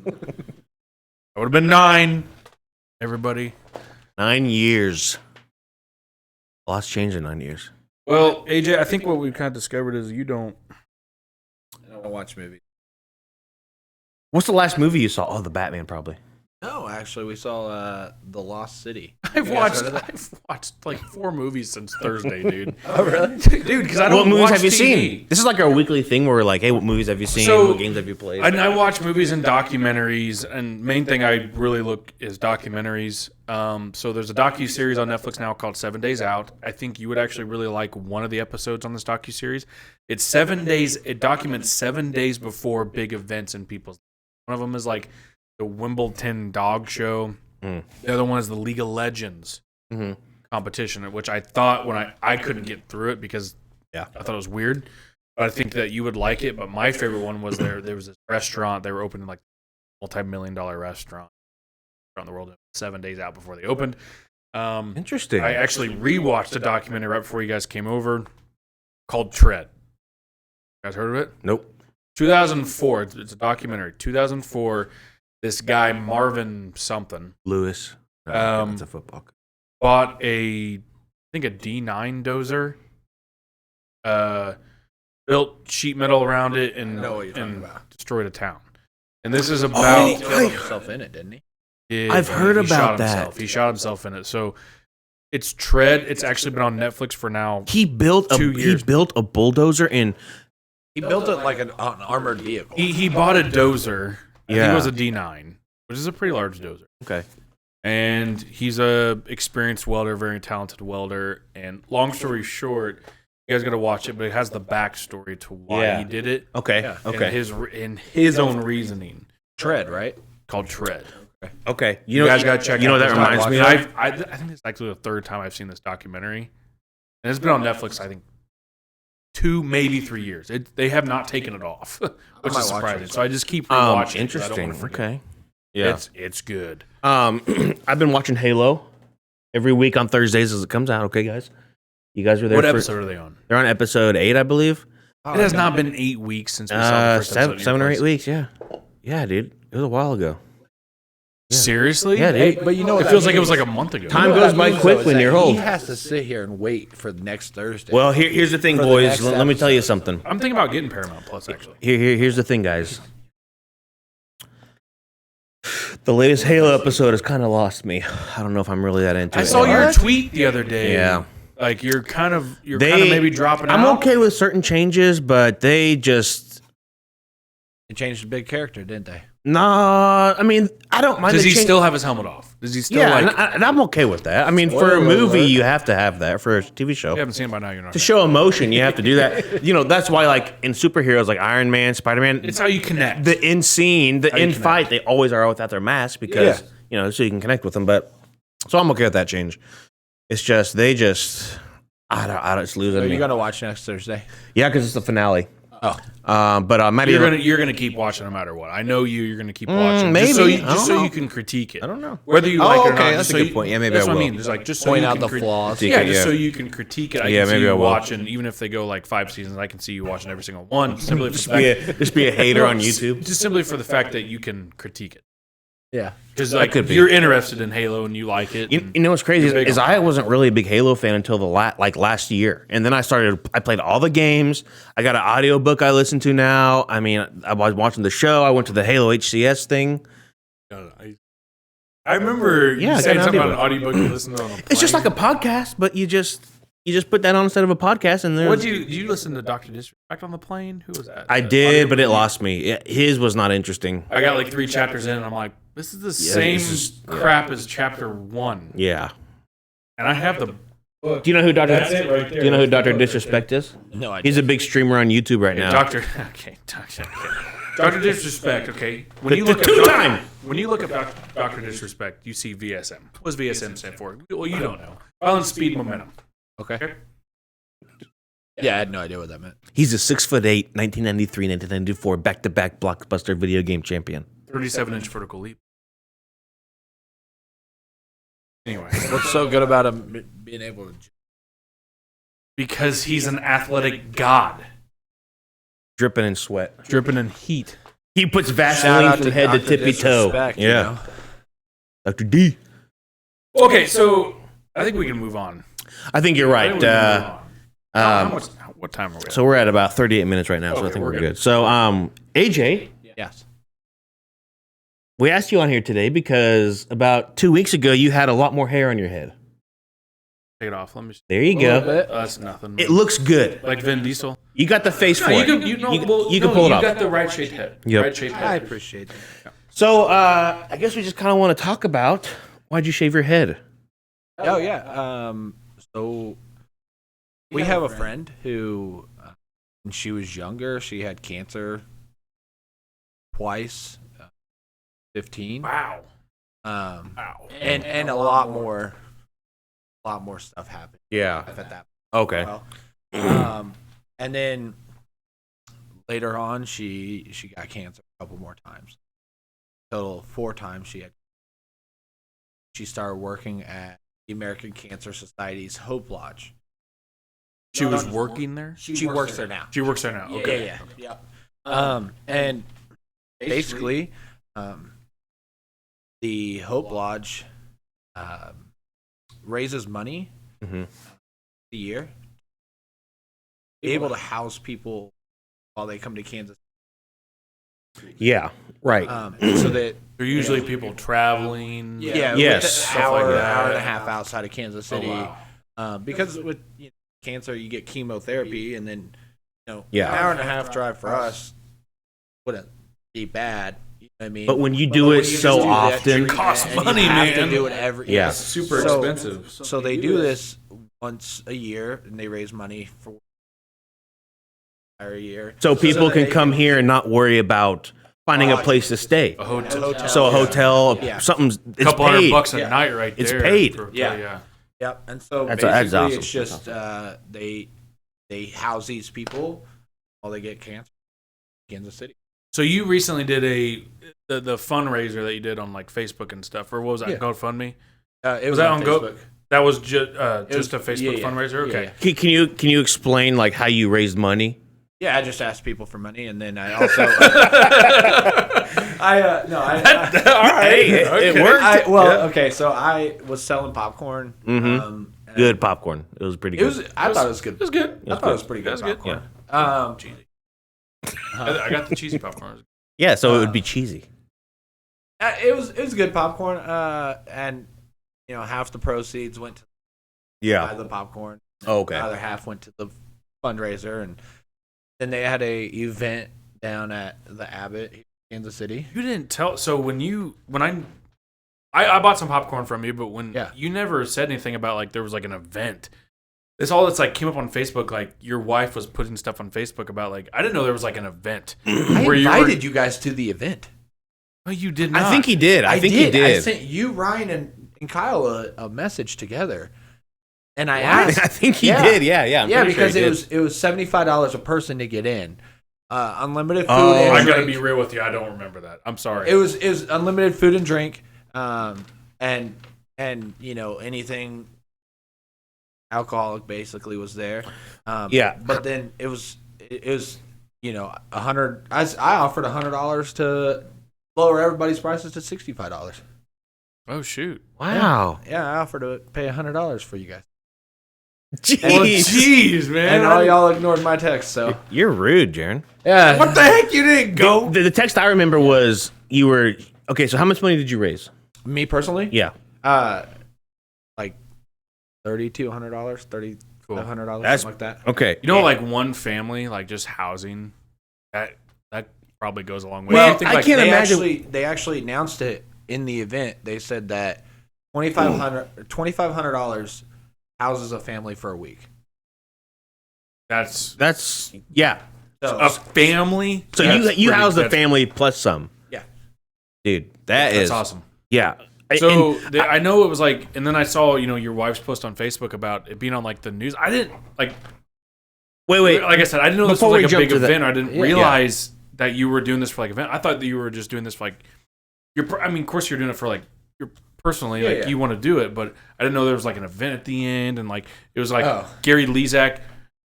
I would have been 9. Everybody. 9 years. A lot's changed in 9 years. Well, AJ, I think what we've kind of discovered is I don't watch movies. What's the last movie you saw? Oh, the Batman, probably. No, actually, we saw The Lost City. I've watched 4 movies since Thursday, dude. Oh, really? Dude, because I don't What movies watch have you TV. seen? This is our weekly thing where we're like, hey, what movies have you seen? What games have you played? I watch movies and documentaries, and main thing I really look is documentaries. So there's a docuseries on Netflix now called 7 Days Out. I think you would actually really like one of the episodes on this docuseries. It's 7 days. It documents 7 days before big events in people's lives. One of them is the Wimbledon dog show. The other one is the League of Legends competition, which I thought when I couldn't get through it because I thought it was weird. But I think that you would like it. But my favorite one was there was this restaurant. They were opening multi-million-dollar restaurant around the world 7 days out before they opened. Interesting. I actually rewatched a documentary right before you guys came over called Tread. You guys heard of it? Nope. 2004. It's a documentary. 2004. This guy Marvin something Lewis. That's a football. Bought a D9 dozer. built sheet metal around it and destroyed a town. And this is about he killed himself in it, didn't he? Yeah, I've heard about that. He shot himself in it. So it's Tread. It's actually been on Netflix for now. He built 2 years. He built a bulldozer and he built it like an armored vehicle. He bought a dozer. I think it was a D9, which is a pretty large dozer. Okay. And he's a experienced welder, very talented welder. And long story short, you guys got to watch it, but it has the backstory to why he did it. Okay. Yeah. Okay. And his own reasoning. Tread, right? Called Tread. Okay. You guys got to check. You know that reminds me. I think it's actually the third time I've seen this documentary, and it's been on Netflix. I think 2, maybe 3 years. They have not taken it off, which is surprising. So I just keep rewatching. Interesting. Okay. Yeah, it's good. I've been watching Halo every week on Thursdays as it comes out. Okay, guys, you guys are there. What episode are they on? They're on episode 8, I believe. It has not been 8 weeks since we saw the first episode. 7 or 8 weeks. Yeah, dude, it was a while ago. Yeah. Seriously? Yeah, dude. Hey, but you know, it feels like it was like a month ago. Time goes by quick when you're old. He has to sit here and wait for the next Thursday. Well, here's the thing, boys. Let me tell you something. I'm thinking about getting Paramount Plus, actually. Here's the thing, guys. The latest Halo episode has kind of lost me. I don't know if I'm really that into it. I saw your tweet the other day. Yeah. Like you're kind of maybe dropping out. I'm okay with certain changes, but they changed the big character, didn't they? Nah, I mean, I don't mind. Does he still have his helmet off? Does he still and I'm okay with that. I mean, for a movie, you have to have that. For a TV show, you haven't seen it by now. You're not to show emotion. You have to do that. You know, that's why, like in superheroes, like Iron Man, Spider-Man, it's how you connect. The in scene, the in fight, they always are without their mask because so you can connect with them. But so I'm okay with that change. It's just I don't lose it. So you're gonna watch next Thursday? Yeah, because it's the finale. Oh, but maybe you're gonna keep watching no matter what. I know you're gonna keep watching. Maybe just so you can critique it. I don't know whether you like it or not. That's a good point. Yeah, maybe that's I will. What I mean. It's like just so point you out can the flaws. Yeah, just so you can critique it. I can see maybe you I will. watching, even if they go like 5 seasons. I can see you watching every single one. Simply just be a hater on YouTube. Just simply for the fact that you can critique it. Yeah, because like you're interested in Halo and you like it. You know what's crazy is I wasn't really a big Halo fan until last year, and then I played all the games. I got an audiobook I listen to now. I mean, I was watching the show. I went to the Halo HCS thing. I remember you saying something about an audiobook you listen to on a plane. It's just like a podcast, but you just put that on instead of a podcast. And what did you listen to Dr. Disrespect on the plane? Who was that? I did, but it lost me. His was not interesting. I got like 3 chapters in, and I'm like, this is the same crap as chapter 1. Yeah. And I have the book. Do you know who Dr. Right do you know who Dr. Disrespect is? No idea. He's a big streamer on YouTube right now. Dr. Disrespect, okay. When you look up Dr. Disrespect, you see VSM. What does VSM stand for? Well, you don't know. Violence, Speed, Momentum. Okay. Yeah, I had no idea what that meant. He's a 6'8", 1993, 1994 back-to-back blockbuster video game champion. 37-inch vertical leap. Anyway, what's so good about him being able to? Because he's an athletic god. Dripping in sweat. Dripping in heat. He puts Vaseline from head to tippy toe. Yeah. You know? Dr. D. Okay, so I think we can move on. I think you're right. What time are we at? So we're at about 38 minutes right now, so I think we're good. So, AJ. Yes. We asked you on here today because about 2 weeks ago, you had a lot more hair on your head. Take it off. Let me. There you go. That's nothing. It looks good. Like Vin Diesel. You got the face for it. You can pull it off. You got the right shaped head. Yep. Right shaped head. I appreciate that. Yeah. So, I guess we just kind of want to talk about why'd you shave your head? Oh yeah. So we have a friend who, when she was younger, she had cancer twice. 15. Wow. Wow. And a lot more stuff happened. Yeah. At that. Okay. And then later on, she got cancer a couple more times. Total 4 times she started working at the American Cancer Society's Hope Lodge. She was working there? She works there now. She works there now. Okay. Yeah. And basically, the Hope Lodge raises money a year, be able to house people while they come to Kansas. Yeah, right. So that they're usually people traveling. Yes. Hour and a half outside of Kansas City. Oh, wow. Because with cancer, you get chemotherapy, and then an hour and a half drive for us wouldn't be bad. You know what I mean? But when you do it so often, it costs money, man. You have to do it every year. It's super expensive. So they do this once a year, and they raise money for a year. So people can come here and not worry about finding a place to stay. A hotel. So a hotel, something's it's couple paid. $100 a night right there. It's paid. Yep. And so that's basically awesome. it's just they house these people while they get cancer in Kansas City. So you recently did the fundraiser that you did on like Facebook and stuff, or what was that, GoFundMe? It was that on Facebook. That was just a Facebook fundraiser. Okay. Yeah. Can you explain like how you raised money? Yeah, I just asked people for money, and then I also all right, it worked. Okay, so I was selling popcorn. Good popcorn. It was pretty good. I thought it was good. It was good. I thought it was pretty good popcorn. Cheesy. I got the cheesy popcorn. Yeah, so it would be cheesy. It was good popcorn. And half the proceeds went to buy the popcorn. Oh, okay. The other half went to the fundraiser, and then they had a event down at the Abbott, Kansas City. You didn't tell. So when I bought some popcorn from you, but when you never said anything about like there was like an event. This all that's like came up on Facebook. Like your wife was putting stuff on Facebook about like I didn't know there was like an event. I invited you guys to the event. Oh, you did not. I think he did. I think he did. I sent you, Ryan, and Kyle a message together. And I asked. I think he did. Yeah. Yeah, because it was $75 a person to get in, unlimited food. And I gotta be real with you. I don't remember that. I'm sorry. It was unlimited food and drink, and anything alcoholic basically was there. But then it was $100. I offered $100 to lower everybody's prices to $65. Oh shoot! Wow. Yeah, I offered to pay $100 for you guys. Jeez, man. And all y'all ignored my text, so. You're rude, Jaron. Yeah. What the heck? You didn't go? The text I remember was you were... Okay, so how much money did you raise? Me personally? Yeah. Like $3,200, $3,500, That's something like that. Okay. Like one family, like just housing, that probably goes a long way. Well, I can't imagine... They actually announced it in the event. They said that $2,500 houses a family for a week. That's yeah. So, a family. So you house the family plus some. Yeah, dude, that's awesome. Yeah. So I know it was like, and then I saw your wife's post on Facebook about it being on like the news. I didn't like. Wait. Like I said, I didn't know this was like a big event. I didn't realize that you were doing this for like event. I thought that you were just doing this for like of course you're doing it for like your. Personally, you want to do it, but I didn't know there was like an event at the end, and like it was like Gary Lezak,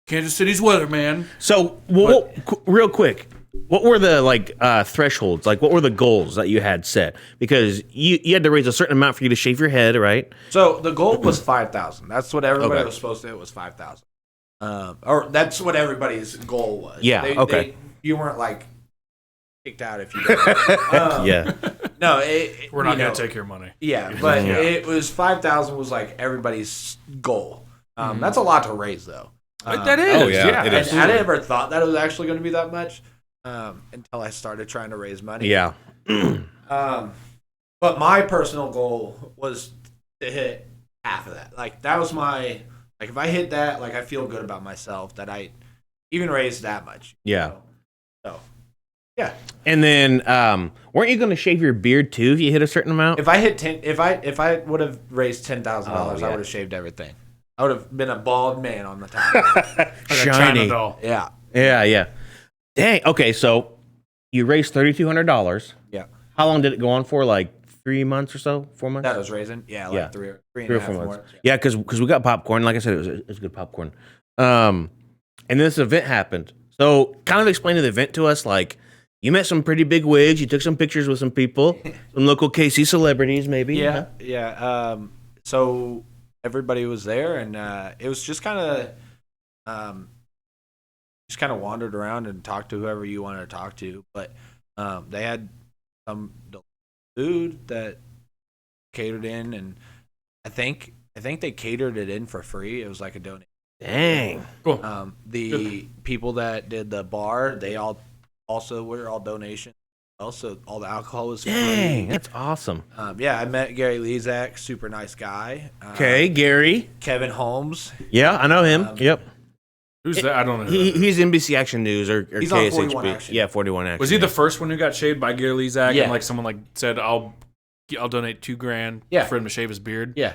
Kansas City's weatherman. So, real quick, what were the thresholds? Like, what were the goals that you had set? Because you had to raise a certain amount for you to shave your head, right? So the goal was $5,000. That's what everybody was supposed to hit was $5,000. Or that's what everybody's goal was. Yeah. You weren't like kicked out if you didn't. Yeah. No, we're not going to take your money. Yeah, but it was $5,000 was like everybody's goal. That's a lot to raise, though. That is. Oh yeah. It is. I never thought that it was actually going to be that much until I started trying to raise money. Yeah. But my personal goal was to hit half of that. Like that was my if I hit that, like I feel good about myself that I even raised that much. Yeah. So. Yeah. And then weren't you going to shave your beard too if you hit a certain amount? If I hit if I would have raised $10,000, I would have shaved everything. I would have been a bald man on the top. Shiny. Yeah. Yeah. Dang. Okay, so you raised $3,200. Yeah. How long did it go on for? Like 3 months or so? 4 months? That was raising. Yeah, like 3 and a half 4 months. more. Yeah, because we got popcorn. Like I said, it was good popcorn. And this event happened. So kind of explain the event to us, like. You met some pretty big wigs. You took some pictures with some people, some local KC celebrities, maybe. Yeah. So everybody was there, and it was just kind of just kind of wandered around and talked to whoever you wanted to talk to. But they had some food that catered in, and I think they catered it in for free. It was like a donation. Dang. Cool. The people that did the bar, they all also were all donations. Also, all the alcohol was free. Dang, that's awesome. Yeah, I met Gary Lezak, super nice guy. Okay, Gary. Kevin Holmes. Yeah, I know him. Yep. Who's that? I don't know. He's NBC Action News or He's KSHB. on 41 Action. Yeah, 41 Action. Was he the first one who got shaved by Gary Lezak? Yeah. And like someone like said, I'll donate $2,000 for him to shave his beard. Yeah.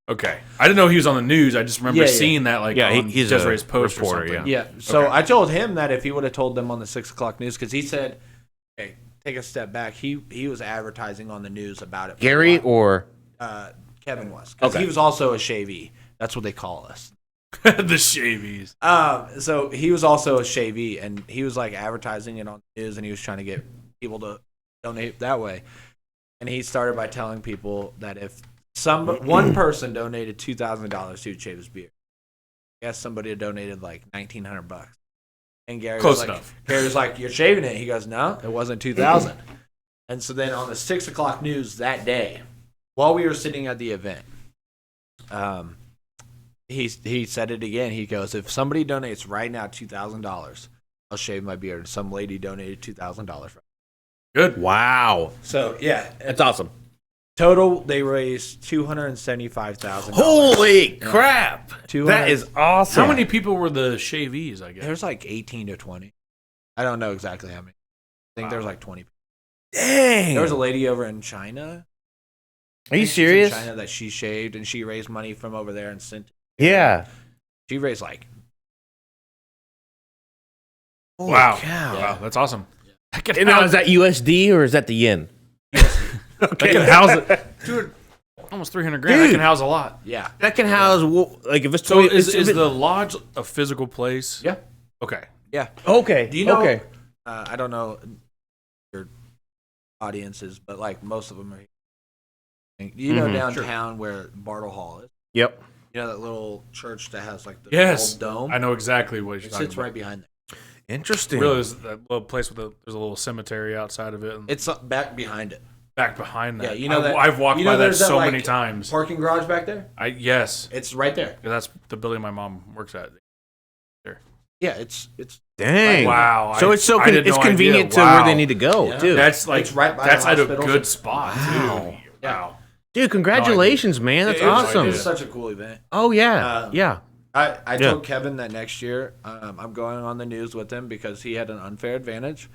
Okay. I didn't know he was on the news. I just remember seeing that like on he's Desiree's a post reporter, or something. Yeah. So I told him that if he would have told them on the 6 o'clock news, because he said, "Hey, take a step back." He was advertising on the news about it. Gary or Kevin was, because he was also a shavee. That's what they call us. The shavies. So he was also a shavee, and he was like advertising it on the news, and he was trying to get people to donate that way. And he started by telling people that if one person donated $2,000 to shave his beard, I guess somebody had donated like $1,900. And Gary Close was like, enough. Gary's like, "You're shaving it." He goes, "No, it wasn't $2,000." And so then on the 6 o'clock news that day, while we were sitting at the event, he said it again. He goes, "If somebody donates right now $2,000, I'll shave my beard." Some lady donated $2,000. Good. wow, So yeah, that's awesome. total they raised $275,000. Holy crap! That is awesome. How many people were the shavees, I guess? There's like 18 to 20. I don't know exactly how many. I think there's like 20. Dang! There was a lady over in China. Are you serious? In China that she shaved, and she raised money from over there and sent. Yeah. She raised like. Holy Wow. cow. Wow, that's awesome. And now, is that USD or is that the yen? That can house it. Dude, almost $300,000. That can house a lot. Yeah. That can house, like, if it's So 20, is the lodge a physical place? Yeah. Okay. Yeah. Okay. Do you know? Okay. I don't know your audiences, but like most of them are. You know downtown where Bartle Hall is. Yep. You know that little church that has like the old dome. I know exactly what you're It talking sits about. right behind there. Interesting. Really, there's that little place with there's a little cemetery outside of it. And It's back behind it. back behind that. Yeah, you know that. I've walked by that there's so like, many times. Parking garage back there. Yes, It's right there. that's the building my mom works at. Yeah, it's. Dang. Wow. So it's it's convenient to where they need to go, too. That's like It's right by that's the at a hospital. good spot Wow. too. Wow. Dude, congratulations, man. That's It was awesome. It's such a cool event. Oh, yeah. Yeah. I told Kevin that next year I'm going on the news with him because he had an unfair advantage.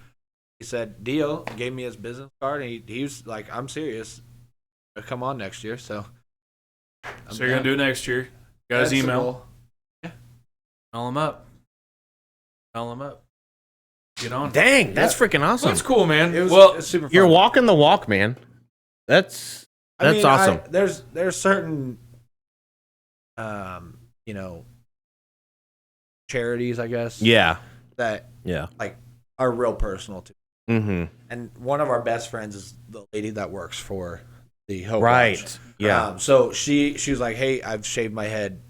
He said, "Deal," gave me his business card, and he was like, "I'm serious. Come on next year." So you're gonna do it next year? Got his email. Yeah. Call him up. Call him up. Get on. Dang, that's freaking awesome. That's cool, man. It's super fun. You're walking the walk, man. That's awesome. There's certain charities, I guess. Yeah. That Yeah. like are real personal to. Mm-hmm. And one of our best friends is the lady that works for the Hope Right. Lodge. Yeah. So she was like, "Hey, I've shaved my head,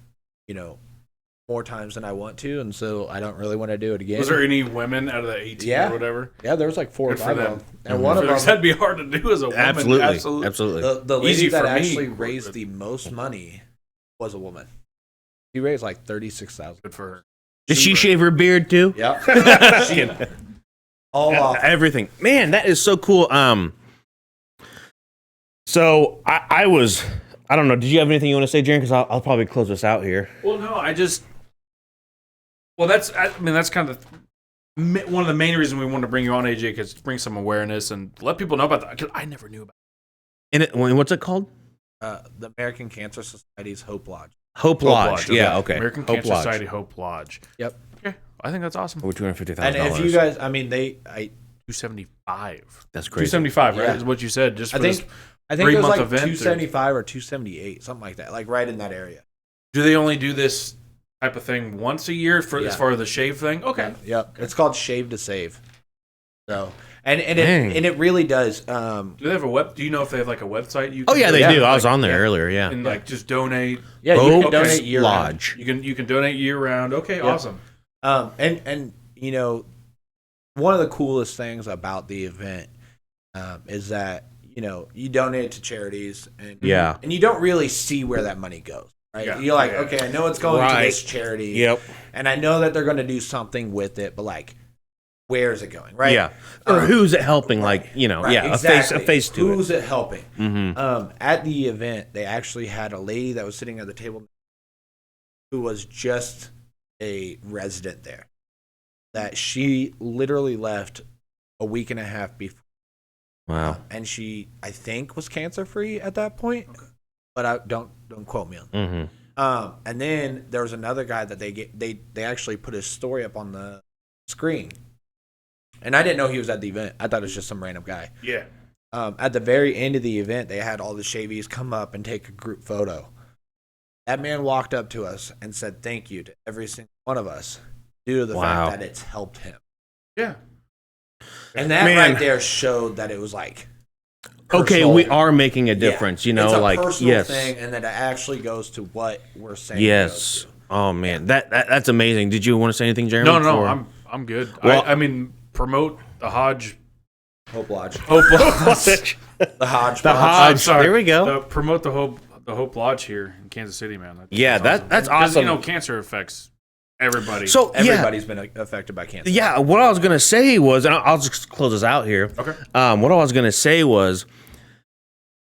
more times than I want to, and so I don't really want to do it again." Was there any women out of the 18 or whatever? Yeah, there was like 4 or Good for 5 of them. them. And one of them, That'd be hard to do as a woman. Absolutely. the lady Easy that for me. actually raised the most money was a woman. She raised like $36,000. Good for her. Did she shave her beard, too? Yep. She, all off. Everything. Man, that is so cool. So I don't know. Did you have anything you want to say, Jaren? Because I'll probably close this out here. Well, no, that's kind of one of the main reasons we wanted to bring you on, AJ, because to bring some awareness and let people know about that. Because I never knew about And what's it called? The American Cancer Society's Hope Lodge. Hope Lodge. Yeah, okay. American Hope Cancer Lodge. Society Hope Lodge. Yep. Okay, I think that's awesome. Over $250,000. And if you guys, $275. That's crazy. $275, right? Yeah. Is what you said. Just for I think this it was 3-month like event. $275 or $278, something like that, like right in that area. Do they only do this type of thing once a year for Yeah. as far as the shave thing? Okay. Yep. It's called Shave to Save. So, and Dang. it really does. Do they have a web? Do you know if they have like a website? You Oh, can yeah, they go to? do. I was Like, on there earlier, yeah. and like just donate. Yeah, you Hope can donate year round. Lodge. You can donate year round. Okay, awesome. And one of the coolest things about the event is that you donate to charities, and you don't really see where that money goes. Right? Yeah. You're like, okay, I know it's going to this charity, and I know that they're going to do something with it, but like, where is it going? Right? Yeah. Or who's it helping? Like, exactly. a face to who's it helping? Mm-hmm. At the event, they actually had a lady that was sitting at the table who was just a resident there. That she literally left a week and a half before. Wow. And she, I think, was cancer free at that point. Okay. But don't quote me on that. Mm-hmm. And then there was another guy that they actually put his story up on the screen. And I didn't know he was at the event. I thought it was just some random guy. Yeah. At the very end of the event, they had all the Shavies come up and take a group photo. That man walked up to us and said thank you to every single one of us due to the fact that it's helped him. Yeah. And that right there showed that it was like personal. Okay, we are making a difference, It's a personal thing, and that it actually goes to what we're saying. Yes. Oh man, that's amazing. Did you want to say anything, Jeremy? No, I'm good. Well, I mean, promote the Hodge. Hope Lodge. The Hodge. Sorry. There we go. Promote the Hope Lodge here in Kansas City, man. That's awesome. Because cancer affects everybody. So everybody's been affected by cancer. Yeah, what I was gonna say was, and I'll just close this out here. Okay. What I was gonna say was,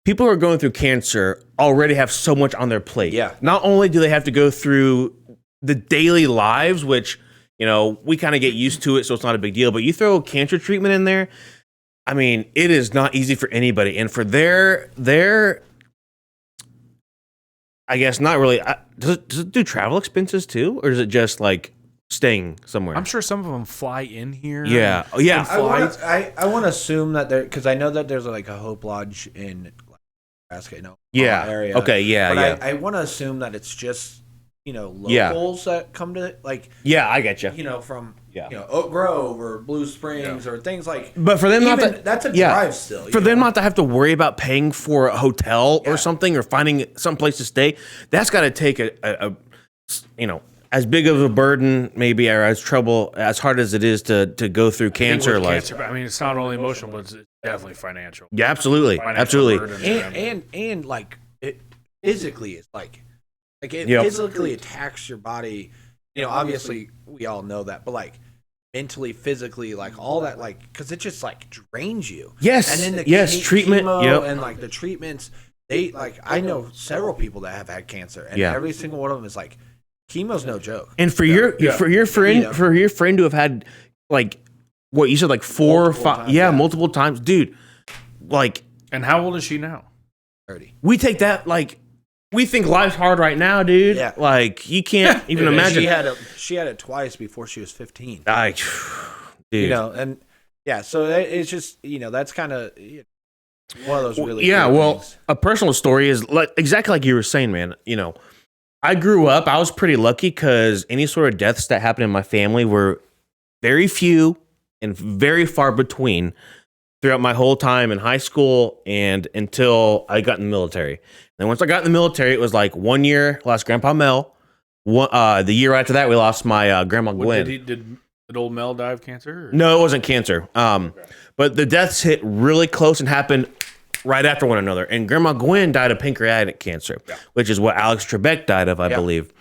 people who are going through cancer already have so much on their plate. Yeah. Not only do they have to go through the daily lives, which we kind of get used to it, so it's not a big deal. But you throw cancer treatment in there, I mean, it is not easy for anybody. And for their I guess not really. Does it do travel expenses too, or is it just like staying somewhere? I'm sure some of them fly in here. Yeah, yeah. I want to assume that because I know that there's like a Hope Lodge in Nebraska, area. Okay, yeah, but I want to assume that it's just locals that come to like. Yeah, I get you. From Oak Grove or Blue Springs or things like. But for them that's a drive still. For them not to have to worry about paying for a hotel or something, or finding some place to stay, that's got to take a as big of a burden, maybe, or as hard as it is to go through cancer. I mean, it's not only emotional, but it's definitely financial. Yeah, absolutely, and like it physically is like it physically attacks your body. Obviously we all know that, but like mentally, physically, like all that, like because it just like drains you. Yes, and then treatment, and like the treatments. They like I know several people that have had cancer, and every single one of them is like. Chemo's no joke. And for your friend to have had like what you said, like four or five, multiple times, dude. Like, and how old is she now? 30. We take that like we think life's hard right now, dude. Yeah. Like you can't even imagine. She had it twice before she was 15. Dude. And so it's just that's kind of one of those really things. A personal story is like exactly like you were saying, man. I grew up, I was pretty lucky because any sort of deaths that happened in my family were very few and very far between throughout my whole time in high school and until I got in the military. And once I got in the military, it was like 1 year, lost Grandpa Mel. The year after that, we lost my Grandma Gwen. Did old Mel die of cancer? Or? No, it wasn't cancer. But the deaths hit really close and happened right after one another. And Grandma Gwen died of pancreatic cancer, which is what Alex Trebek died of, I believe.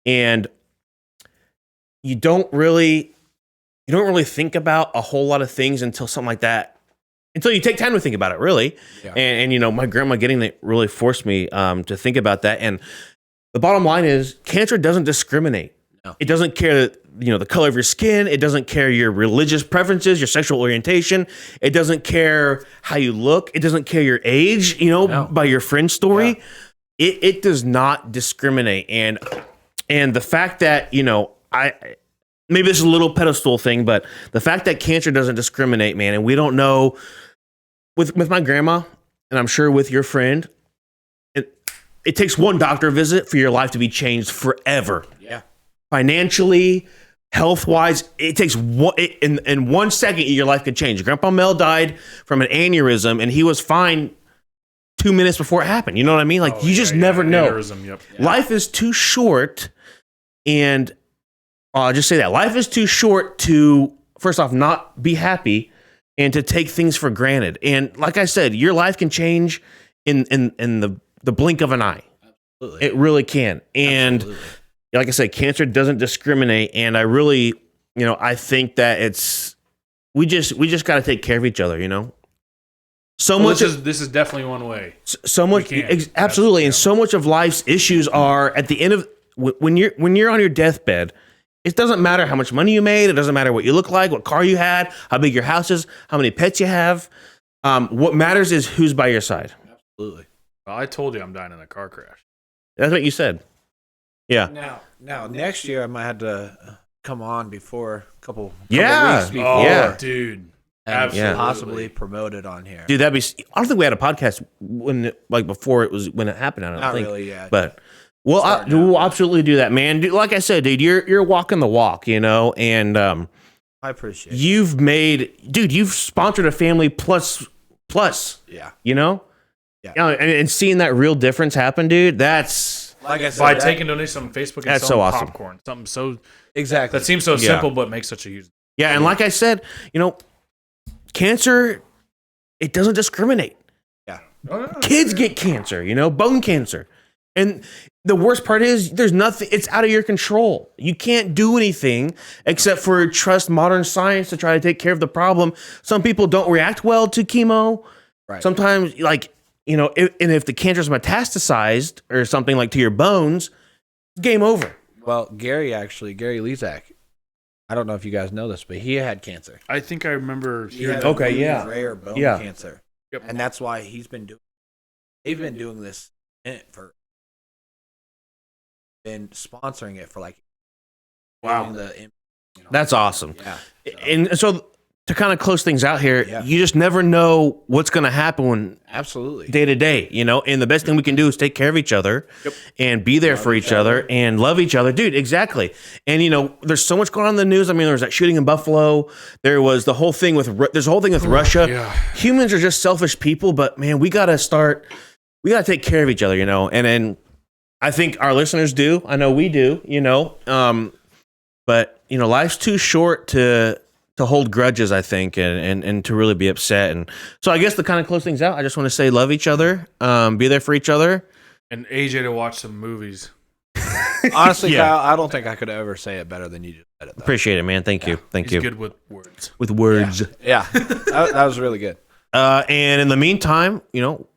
And you don't really think about a whole lot of things until something like that, until you take time to think about it, really. Yeah. And my grandma getting it really forced me to think about that. And the bottom line is cancer doesn't discriminate. No. It doesn't care the color of your skin. It doesn't care your religious preferences, your sexual orientation. It doesn't care how you look. It doesn't care your age, by your friend's story. Yeah. It does not discriminate. And the fact that, maybe this is a little pedestal thing, but the fact that cancer doesn't discriminate, man, and we don't know with my grandma, and I'm sure with your friend, it takes one doctor visit for your life to be changed forever. Yeah. Financially, health-wise, it takes in 1 second your life could change. Grandpa Mel died from an aneurysm, and he was fine 2 minutes before it happened. You know what I mean? Like you just never know. Aneurysm, yep. Life is too short, and I'll just say that life is too short to, first off, not be happy and to take things for granted. And like I said, your life can change in the blink of an eye. Absolutely. It really can. And like I said, cancer doesn't discriminate. And I really, I think that we just got to take care of each other, So much. This is definitely one way. So much. Absolutely. And so much of life's issues are at the end of, when you're on your deathbed, it doesn't matter how much money you made. It doesn't matter what you look like, what car you had, how big your house is, how many pets you have. What matters is who's by your side. Absolutely. Well, I told you I'm dying in a car crash. That's what you said. Yeah. Now next year I might have to come on before a couple weeks before. Oh, dude. Absolutely. Possibly promote it on here. Dude, I don't think we had a podcast before when it happened. I don't think. Not really yet. But we'll absolutely do that, man. Dude, like I said, dude, you're walking the walk, and I appreciate it. You've sponsored a family plus. Yeah. Yeah. And seeing that real difference happen, dude, that's like I said, by taking donations on Facebook and that's so awesome. Popcorn. Something so exactly that seems so simple but makes such a huge and like I said, cancer, it doesn't discriminate. Yeah. Kids get cancer, bone cancer. And the worst part is there's nothing, it's out of your control. You can't do anything except for trust modern science to try to take care of the problem. Some people don't react well to chemo. Right. Sometimes if the cancer's metastasized or something like to your bones, game over. Well, Gary Lezak, I don't know if you guys know this, but he had cancer. I think I remember. Rare bone cancer. Yep. And that's why they've been doing this been sponsoring it for wow. That's awesome. Yeah. And so to kind of close things out here, you just never know what's going to happen absolutely day to day, and the best thing we can do is take care of each other and be there for each other and love each other. Dude, exactly. And, there's so much going on in the news. I mean, there was that shooting in Buffalo. There was the whole thing with Russia. Yeah. Humans are just selfish people, but man, we got to take care of each other, and I think our listeners do. I know we do, but life's too short to hold grudges, I think, and to really be upset. And so I guess to kind of close things out, I just want to say love each other, be there for each other. And AJ to watch some movies. Honestly, Kyle, I don't think I could ever say it better than you just said it. Though. Appreciate it, man. Thank you. He's good with words. With words. Yeah. That was really good. And in the meantime,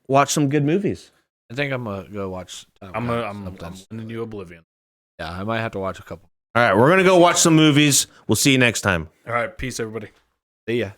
watch some good movies. I think I'm going to go watch. I'm sending you Oblivion. Yeah, I might have to watch a couple. All right, we're going to go watch some movies. We'll see you next time. All right, peace, everybody. See ya.